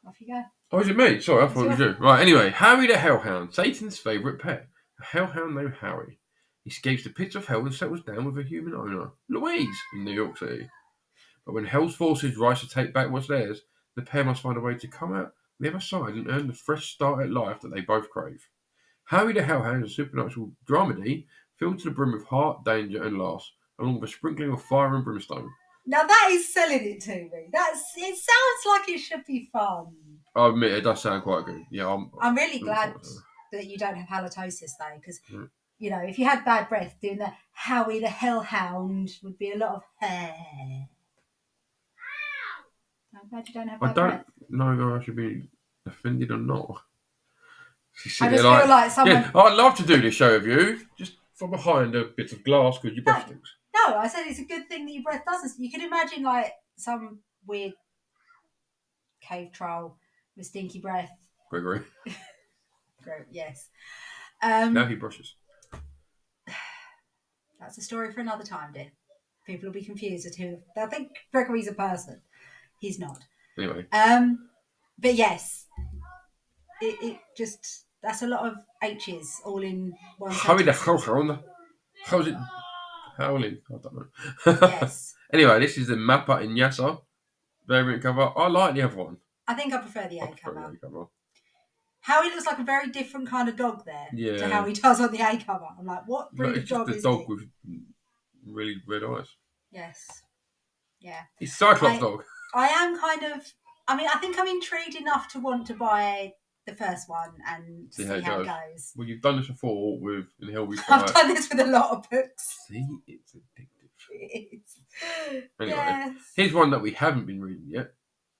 Off you go. Oh, is it me? Sorry, I thought it was you. Right, anyway. Harry the Hellhound, Satan's favourite pet. A hellhound named Harry. He escapes the pits of hell and settles down with a human owner, Louise, in New York City. But when Hell's forces rise to take back what's theirs, the pair must find a way to come out the other side and earn the fresh start at life that they both crave. Harry the Hellhound is a supernatural dramedy filled to the brim with heart, danger, and loss, along with a sprinkling of fire and brimstone. Now that is selling it to me. It sounds like it should be fun. I admit it does sound quite good. Yeah, I'm really glad that you don't have halitosis though, because you know, if you had bad breath, doing the Howie the Hellhound would be a lot of hair. I'm glad you don't have bad breath. I don't know if I should be offended or not. I just feel like someone. Yeah, I'd love to do this show with you, just from behind a bit of glass because your breath stinks. No, I said it's a good thing that your breath doesn't. You can imagine like some weird cave troll with stinky breath. Gregory. Yes. Now he brushes. That's a story for another time, dear. People will be confused as to they'll think Gregory's a person. He's not. Anyway. But yes, it just that's a lot of H's all in one. Harry the Hellhound. How's it? Howling? I don't know. Yes. Anyway, this is the Mappa in Yasa variant cover. I like the other one. I think I prefer the A cover. Howie looks like a very different kind of dog there to how he does on the A cover. I'm like, what breed of dog is he? Dog with really red eyes. Yes. Yeah. He's Cyclops dog. I am kind of. I mean, I think I'm intrigued enough to want to buy the first one and see how it goes. Well, you've done this before with In Hell We Fight. I've done this with a lot of books. See, it's addictive. It is. Anyway, here's one that we haven't been reading yet.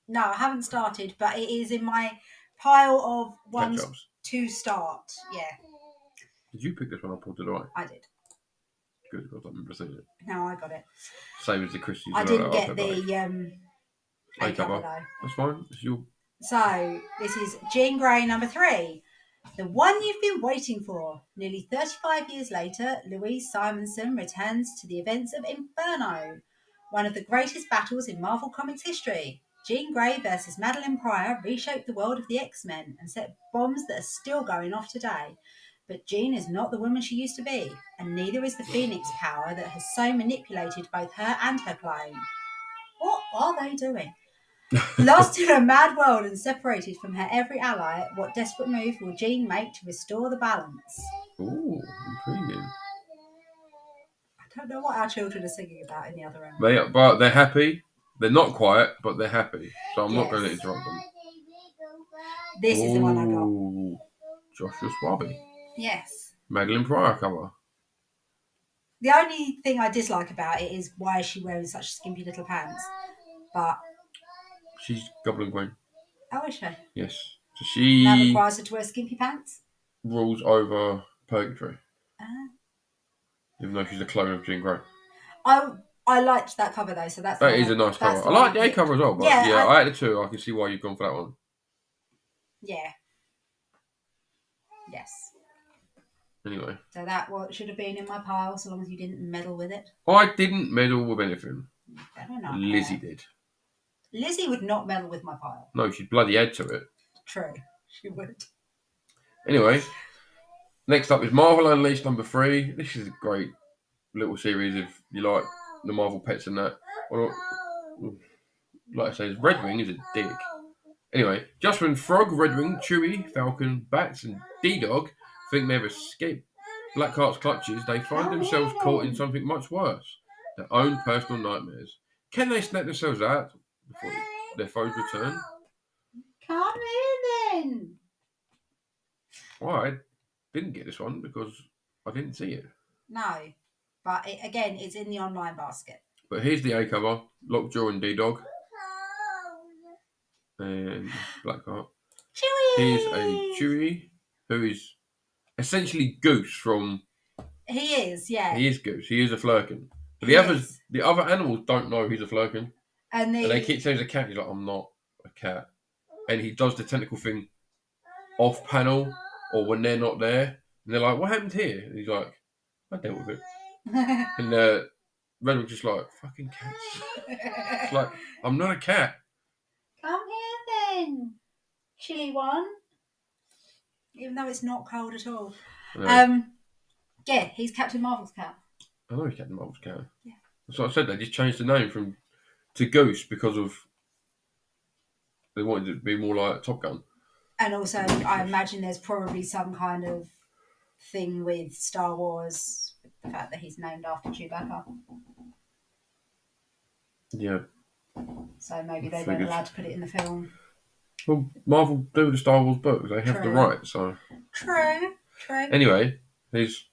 No, I haven't started, but it is in my pile of ones to start. Yeah. Did you pick this one up or did I? I did. Good, because I remember seeing it. No, I got it. Same as the Christies. I didn't get the A cover though. That's fine. It's your... So, this is Jean Grey number 3. The one you've been waiting for. Nearly 35 years later, Louise Simonson returns to the events of Inferno, one of the greatest battles in Marvel Comics history. Jean Grey versus Madeline Pryor reshaped the world of the X-Men and set bombs that are still going off today. But Jean is not the woman she used to be, and neither is the Phoenix power that has so manipulated both her and her clone. What are they doing? Lost in a mad world and separated from her every ally, what desperate move will Jean make to restore the balance? Ooh, intriguing. I don't know what our children are singing about in the other room. But they're happy. They're not quiet, but they're happy. So I'm not going to interrupt them. This is the one I got. Joshua Swaby. Yes. Madeline Pryor cover. The only thing I dislike about it is why is she wearing such skimpy little pants? But she's Goblin Queen. Oh, is she? Yes. So she... That requires her to wear skimpy pants? Rules over Purgatory. Even though she's a clone of Jean Grey. I liked that cover though, so that's... That is a nice cover. I like the A cover as well, but yeah, I had the two. I can see why you've gone for that one. Yeah. Yes. Anyway. So that should have been in my pile, so long as you didn't meddle with it. I didn't meddle with anything. I don't know. Lizzie did. Lizzie would not meddle with my pile. No, she'd bloody add to it. True. She would. Anyway, next up is Marvel Unleashed number 3. This is a great little series if you like the Marvel pets and that. Well, like I say, Redwing is a dick. Anyway, just when Frog, Redwing, Chewie, Falcon, Bats and D-Dog think they've escaped Blackheart's clutches, they find themselves caught in something much worse. Their own personal nightmares. Can they snap themselves out before their foes return? Come in then. Well, I didn't get this one because I didn't see it. No, but it's in the online basket. But here's the A cover: Lockjaw and D-Dog, and Blackheart. Chewie. Here's a Chewie who is essentially Goose from. He is, yeah. He is Goose. He is a Flurkin. But the other animals don't know he's a Flurkin, and they keep saying he's a cat. He's like, I'm not a cat, and he does the tentacle thing off panel or when they're not there, and they're like, what happened here? And he's like, I dealt with it. And Redwing's just like, fucking cats. It's like, I'm not a cat. Come here then, chilly one. Even though it's not cold at all. Yeah, he's Captain Marvel's cat. I know he's Captain Marvel's cat. Yeah. That's what I said. They just changed the name to Goose because of they wanted it to be more like Top Gun. And also, I imagine there's probably some kind of thing with Star Wars, the fact that he's named after Chewbacca. Yeah. So maybe they weren't allowed to put it in the film. Well, Marvel do the Star Wars books. They have the right, so... True. Anyway, he's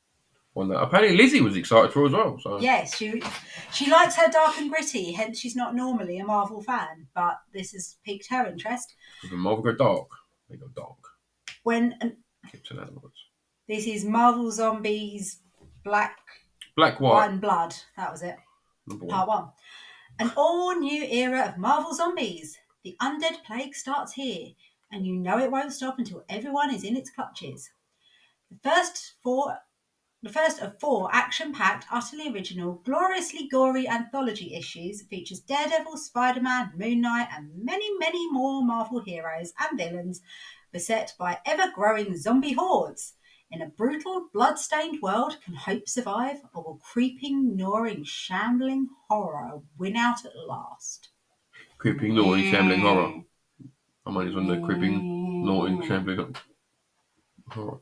one that... Apparently Lizzie was excited for as well, so... Yes, she likes her dark and gritty, hence she's not normally a Marvel fan, but this has piqued her interest. Because when Marvel go dark, they go dark. Captain Animals. This is Marvel Zombies Black, White and Blood. That was it. Part 1. An all-new era of Marvel Zombies. The undead plague starts here, and you know it won't stop until everyone is in its clutches. The first of 4 action-packed, utterly original, gloriously gory anthology issues features Daredevil, Spider-Man, Moon Knight, and many, many more Marvel heroes and villains beset by ever-growing zombie hordes. In a brutal, blood-stained world, can hope survive, or will creeping, gnawing, shambling horror win out at last? Creeping, gnawing, shambling horror. I'm only on the creeping, gnawing, shambling horror.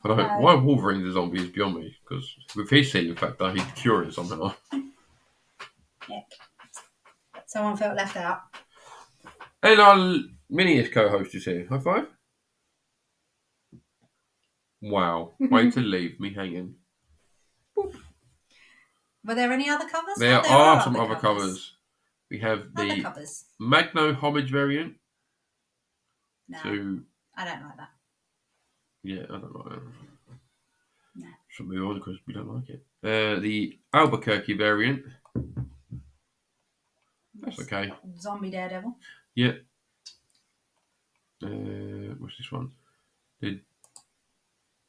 I don't know why Wolverine's a zombie is beyond me, because with his healing factor, he's curious somehow. Yeah. Someone felt left out. And our mini-ish co-host is here. High five. Wow. Way to leave me hanging. Boop. Were there any other covers? There are some other covers. We have the Magno Homage variant. No, I don't like that. Yeah, I don't like that. No. Should move on because we don't like it. The Albuquerque variant. That's okay. Zombie Daredevil. Yeah. What's this one? The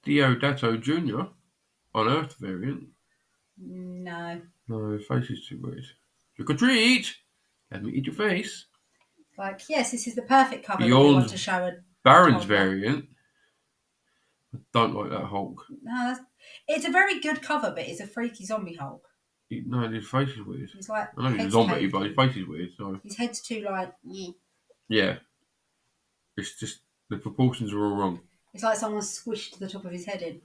Deodato Jr. on Earth variant. No. No, face is too weird. Trick or treat! Let me eat your face. Like, yes, this is the perfect cover that we want to show a Baron's variant. I don't like that Hulk. No, it's a very good cover, but it's a freaky zombie Hulk. No, his face is weird. He's like, I know he's a zombie, but his face is weird. So his head's too like. Yeah. It's just the proportions are all wrong. It's like someone squished the top of his head in,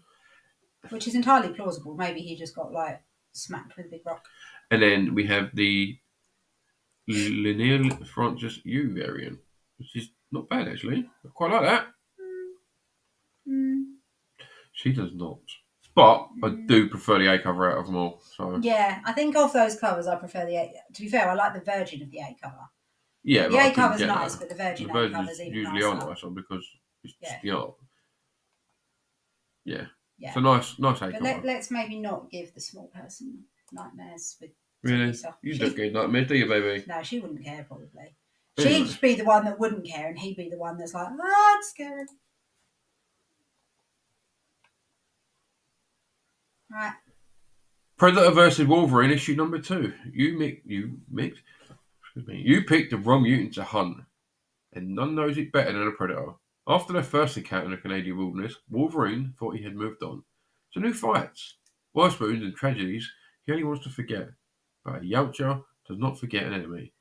which is entirely plausible. Maybe he just got like smacked with a big rock. And then we have the Linear Francis U variant, which is not bad actually. I quite like that. She does not. But I do prefer the A cover out of them all. So yeah, I think of those covers, I prefer the A. To be fair, I like the Virgin of the A cover. Yeah, the A cover's nice, but the Virgin A cover's even usually nicer. are nicer because it's just the art. Yeah. Yeah. It's a nice A but cover. Let's maybe not give the small person nightmares with. Really? You don't get nightmares, do you, baby? No, she wouldn't care probably. She'd be the one that wouldn't care, and he'd be the one that's like, it's scary. Right. Predator vs. Wolverine, issue number 2. You picked the wrong mutant to hunt, and none knows it better than a Predator. After their first encounter in the Canadian wilderness, Wolverine thought he had moved on. So new fights, worse wounds and tragedies he only wants to forget. But a Yautja does not forget an enemy.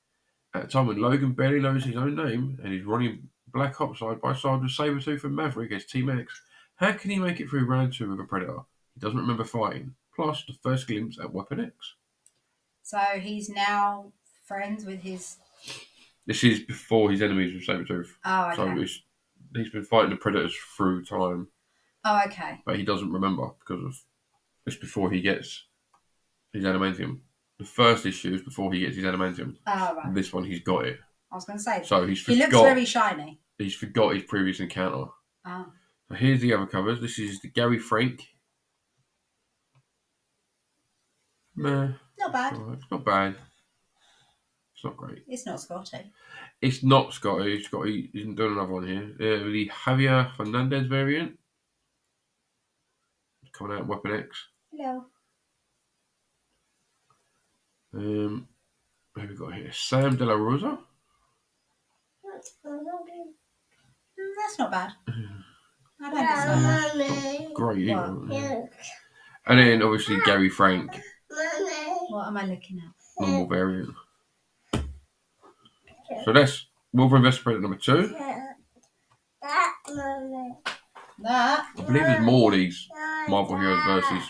At a time when Logan barely knows his own name and he's running Black Ops side by side with Sabretooth and Maverick as Team X, how can he make it through round 2 with a Predator? He doesn't remember fighting. Plus, the first glimpse at Weapon X. So he's now friends with his... This is before his enemies with Sabretooth. Oh, okay. So he's been fighting the Predators through time. Oh, okay. But he doesn't remember because of... It's before he gets his adamantium. The first issue is before he gets his adamantium. Oh, right. This one, he's got it. I was going to say. So he looks very shiny. He's forgot his previous encounter. Oh. So here's the other covers. This is the Gary Frank. Meh. Not bad. It's not bad. It's not great. It's not Scotty. It's not Scotty. Scotty isn't doing another one here. The Javier Fernandez variant. Coming out in Weapon X. Hello. Who have we got here? Sam De La Rosa. That's not bad. I don't dislike that. Great either. And then obviously Gary Frank. What am I looking at? Normal variant. So that's Wolverine vs Predator number 2. That. I believe there's more of these Marvel Heroes versus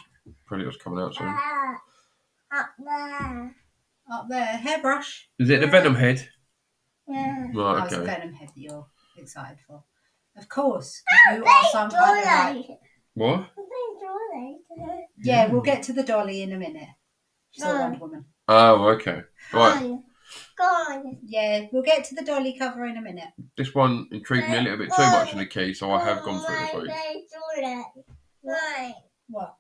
Predators coming out soon. Up there. Hairbrush. Is it the Venom head? Oh, Right, it's a okay. Venom head that you're excited for. Of course. 'Cause you are some kind of like... What? Yeah, we'll get to the dolly in a minute. She's a Wonder Woman. Oh, okay. Right. Yeah, we'll get to the dolly cover in a minute. This one intrigued me a little bit too much in the key, so I have gone through it this week. What?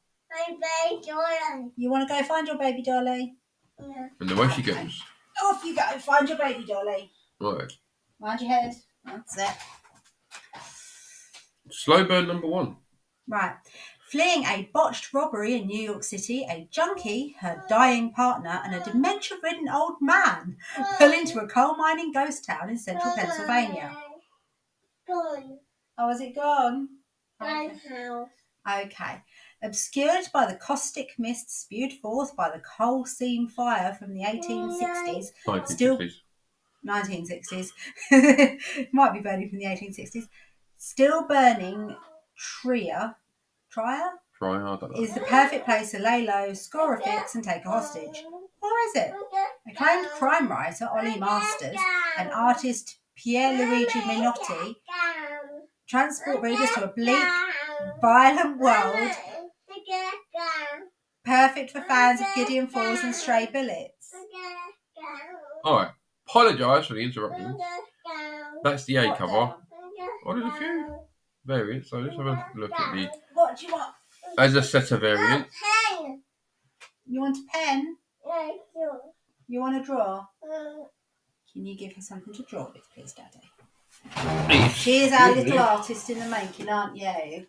You want to go find your baby dolly? And the way she goes. Off you go, find your baby dolly. Right. Mind your head. That's it. Slow burn number 1. Right. Fleeing a botched robbery in New York City, a junkie, her dying partner, and a dementia-ridden old man pull into a coal mining ghost town in central Pennsylvania. Oh, is it gone? Okay. Obscured by the caustic mist spewed forth by the coal seam fire from the 1860s, 1960s, might be burning from the 1860s, still burning Trier is the perfect place to lay low, score a fix and take a hostage. Or is it? Acclaimed crime writer Ollie Masters and artist Pierluigi Minotti transport readers to a bleak, violent world perfect for fans of Gideon Falls and Stray Bullets. Alright. Apologise for the interruption. That's the A cover. Oh, there's a few variants, so let's have a look at the... What do you want? As a set of variants. You want a pen? You want to draw? Can you give her something to draw with, please, Daddy? She is our little artist in the making, aren't you?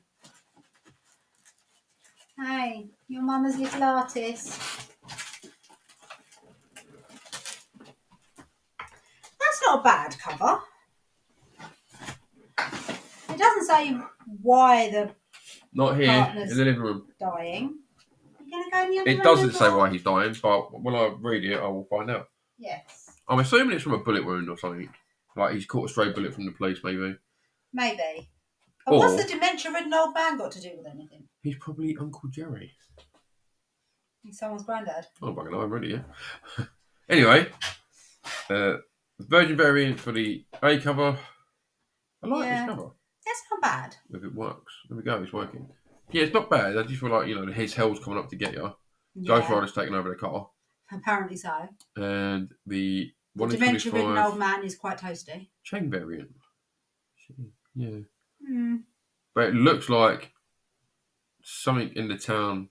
Hey, your mama's little artist. That's not a bad cover. It doesn't say why the Not here, in the living room. dying. You're going to go in the other room? It doesn't say why he's dying, but when I read it, I will find out. Yes. I'm assuming it's from a bullet wound or something. Like he's caught a stray bullet from the police, maybe. Maybe. And what's the dementia-ridden old man got to do with anything? He's probably Uncle Jerry. He's someone's granddad. Oh, I know, I'm ready, yeah. Anyway, the Virgin variant for the A cover. I like this cover. That's not bad. If it works. There we go, it's working. Yeah, it's not bad. I just feel like, his hell's coming up to get you. Yeah. Ghost Rider's taking over the car. Apparently so. And the dementia-ridden old man is quite toasty. Chain variant. Yeah. Mm. But it looks like something in the town,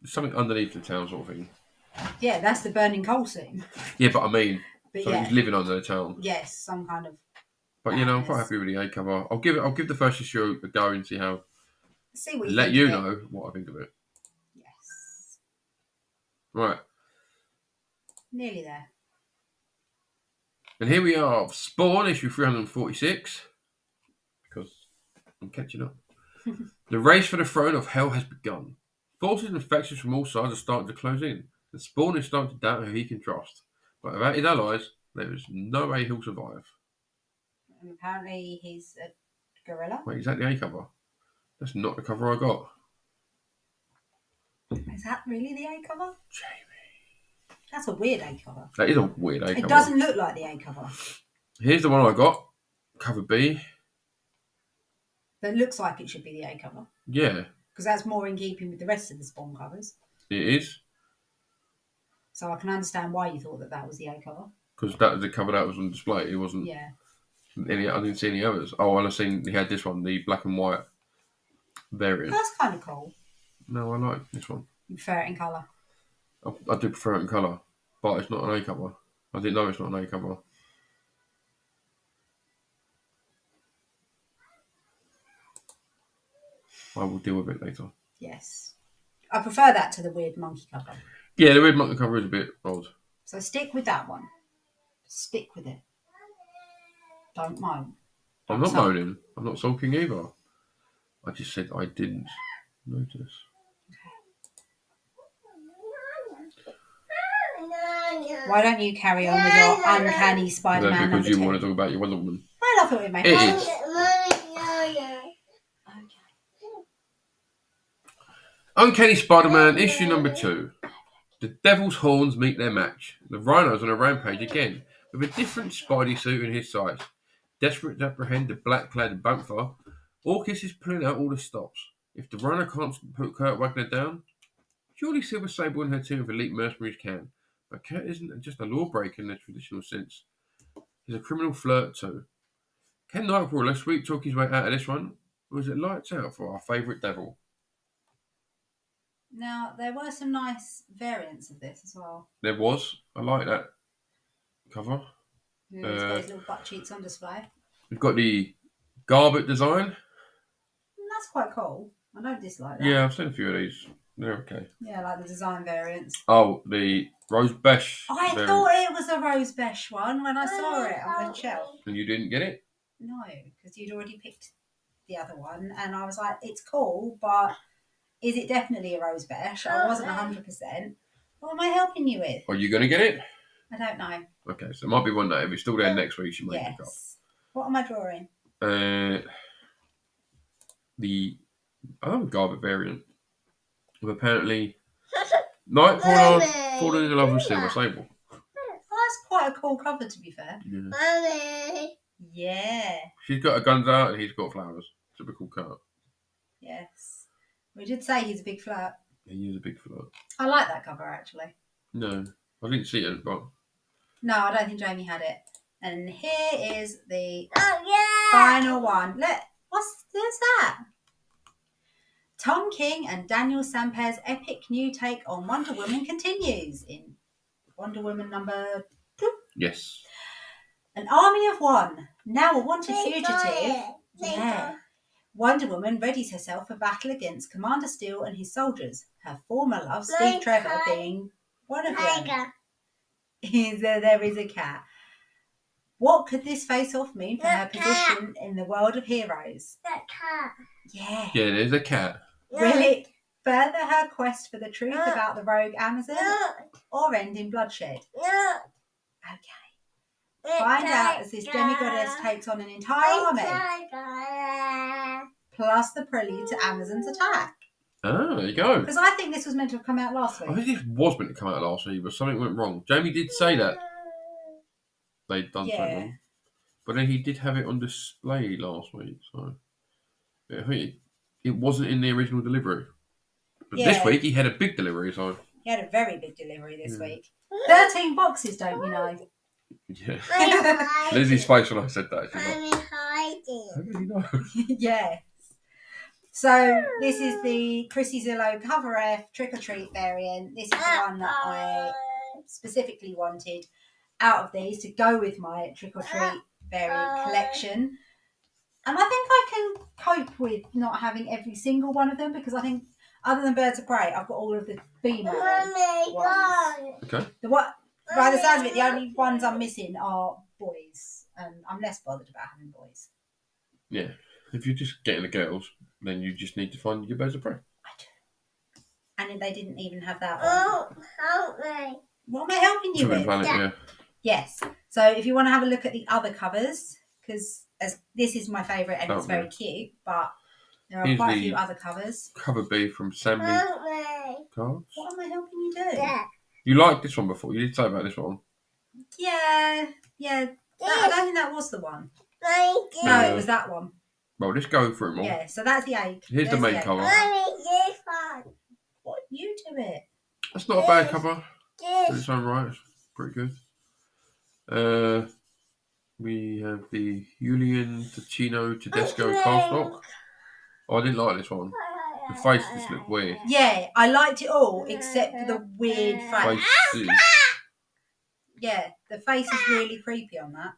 something underneath the town sort of thing. Yeah, that's the burning coal seam. Yeah, but I mean, he's living under the town. Yes, some kind of... But, I'm quite happy with the A cover. I'll give the first issue a go and see how... See what you let think you of know what I think of it. Yes. Right. Nearly there. And here we are, Spawn, issue 346. Because I'm catching up. The race for the throne of hell has begun. Forces and factions from all sides are starting to close in. And Spawn is starting to doubt who he can trust. But without his allies, there is no way he'll survive. And apparently he's a gorilla. Wait, is that the A cover? That's not the cover I got. Is that really the A cover? Jamie. That's a weird A cover. That is a weird A cover. It doesn't look like the A cover. Here's the one I got. Cover B. That looks like it should be the A cover. Yeah. Because that's more in keeping with the rest of the Spawn covers. It is. So I can understand why you thought that was the A cover. Because that was the cover that was on display. It wasn't. Yeah. I didn't see any others. Oh, and I seen he had this one, the black and white variant. That's kind of cool. No, I like this one. You prefer it in colour? I do prefer it in colour, but it's not an A cover. I didn't know it's not an A cover. I will deal with it later. Yes. I prefer that to the weird monkey cover. Yeah, the weird monkey cover is a bit odd. So stick with that one. Stick with it. Don't moan. I'm not moaning. I'm not sulking either. I just said I didn't notice. Why don't you carry on with your uncanny Spider-Man Because number you 2? want to talk about your Wonder Woman. Well, I thought we'd make It fun. is. Okay. Uncanny Spider-Man issue number 2. The Devil's Horns meet their match. The Rhino's on a rampage again, with a different Spidey suit in his sights. Desperate to apprehend the black-clad Bantha, Orchis is pulling out all the stops. If the Rhino can't put Kurt Wagner down, surely Silver Sable and her team of elite mercenaries can. But Kurt isn't just a lawbreaker in the traditional sense. He's a criminal flirt too. Can Nightcrawler sweet talk his way out of this one, or is it lights out for our favourite devil? Now, there were some nice variants of this as well. There was. I like that cover. He's got his little butt cheeks on display. We've got the Garbett design. That's quite cool. I don't dislike that. Yeah, I've seen a few of these. They're okay. Yeah, I like the design variants. Oh, the Rose Besh. I thought it was a Rose Besh one when I saw it on the shelf. And you didn't get it? No, because you'd already picked the other one, and I was like, it's cool, but is it definitely a Rose Besh? I wasn't 100%. What am I helping you with? Are you going to get it? I don't know. Okay, so it might be one day. If it's still there next week, you might pick up. What am I drawing? The Garbett variant of apparently Nightcrawler falling in love with Silver Sable. Well, that's quite a cool cover, to be fair. Yeah. Yeah. She's got her guns out and he's got flowers. Typical Kurt. Yes. We did say he's a big flirt. Yeah, he is a big flirt. I like that cover, actually. No, I didn't see it, but... No, I don't think Jamie had it. And here is the final one. Look, what's that? Tom King and Daniel Samper's epic new take on Wonder Woman continues in Wonder Woman number 2. Yes. An army of one, now a wanted fugitive. Yeah. Wonder Woman readies herself for battle against Commander Steel and his soldiers, her former love, Steve Trevor, being one of them. There is a cat. What could this face-off mean for her position in the world of heroes? That cat. Yeah. Yeah, there's a cat. Will it further her quest for the truth about the rogue Amazon or end in bloodshed? Okay. Find out as this demigoddess takes on an entire army, plus the prelude to Amazon's attack. Ah, there you go. Because I think this was meant to have come out last week. I think this was meant to come out last week, but something went wrong. Jamie did say that they'd done something wrong. But then he did have it on display last week, so I think it wasn't in the original delivery. But this week he had a big delivery, so... He had a very big delivery this week. 13 boxes, don't you know? Yeah. Lizzie's face when I said that. She's like, hiding. how did he know? Yes. So this is the Chrissy Zillow Cover F Trick or Treat variant. This is the one that I specifically wanted out of these to go with my Trick or Treat variant collection. And I think I can cope with not having every single one of them, because I think other than Birds of Prey, I've got all of the female ones. Okay. By the sounds of it, the only ones I'm missing are boys, and I'm less bothered about having boys. Yeah. If you're just getting the girls, then you just need to find your Birds of Prey. I do. And they didn't even have that Oh, help me. What am I helping you with? Planet, yeah. Yes. So if you want to have a look at the other covers, because this is my favourite and it's very cute, but there are quite a few other covers. Cover B from Sammy Cards. What am I helping you do? Yeah. You liked this one before. You did say about this one. Yeah. I don't think that was the one. No, it was that one. Well, let's go through them all. Yeah, so that's the 8. Here's the main cover. What? You do it. That's not a bad cover. In its own right. It's pretty good. We have the Julian Ticino Tedesco cardstock. Oh, I didn't like this one. The faces look weird. Yeah, I liked it all except for the weird face. Faces. Yeah, the face is really creepy on that.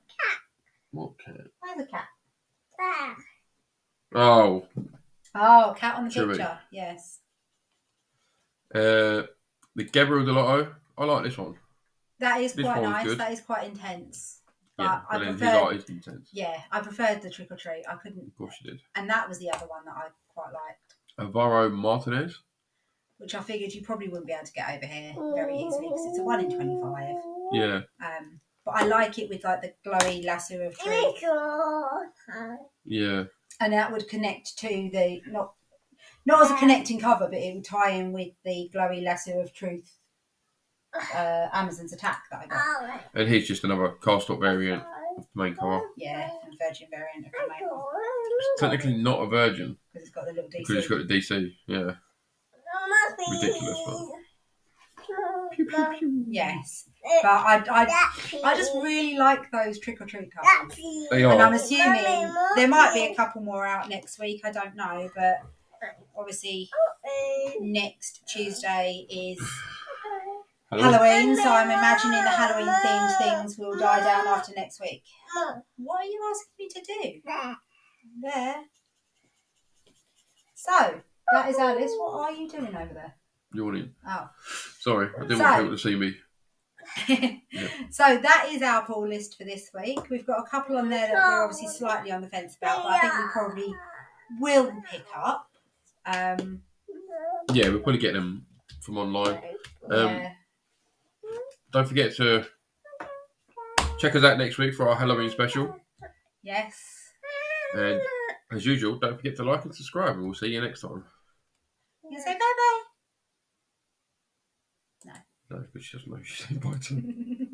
What cat? Where's the cat? Oh. Oh, cat on the Chewy. picture. Yes. The Gabriel Delotto. I like this one. That is This quite one's nice. good. That is quite intense. But Yeah, I but then his preferred, art is intense. yeah, I preferred the Trick or Treat. I couldn't. Of course you did. And that was the other one that I quite liked, Alvaro Martinez. which I figured you probably wouldn't be able to get over here very easily because it's a 1 in 25. Yeah. But I like it with like the glowy lasso of truth, Yeah. and that would connect to the not as a connecting cover, but it would tie in with the glowy lasso of truth Amazon's attack that I got. And here's just another cast-up variant of the main cover. Yeah, and virgin variant of the main one It's technically not a virgin because it's got the little DC. because it's got the DC. Yeah. Ridiculous, man. Pew, pew, pew. Yes, but I just really like those trick or treat covers. They And I'm are. assuming there might be a couple more out next week. I don't know, but obviously next Tuesday is Halloween, so I'm imagining the Halloween themed things will die down after next week. What are you asking me to do? There. So that is Alice. What are you doing over there? Yawning. Oh. Sorry, I didn't want people to see me. So that is our pull list for this week. We've got a couple on there that we're obviously slightly on the fence about, but I think we probably will pick up. Yeah, we'll probably get them from online. Yeah. Don't forget to check us out next week for our Halloween special. Yes. And as usual, don't forget to like and subscribe, and we'll see you next time. You say bye bye. No, because she doesn't know she's saying bye to me.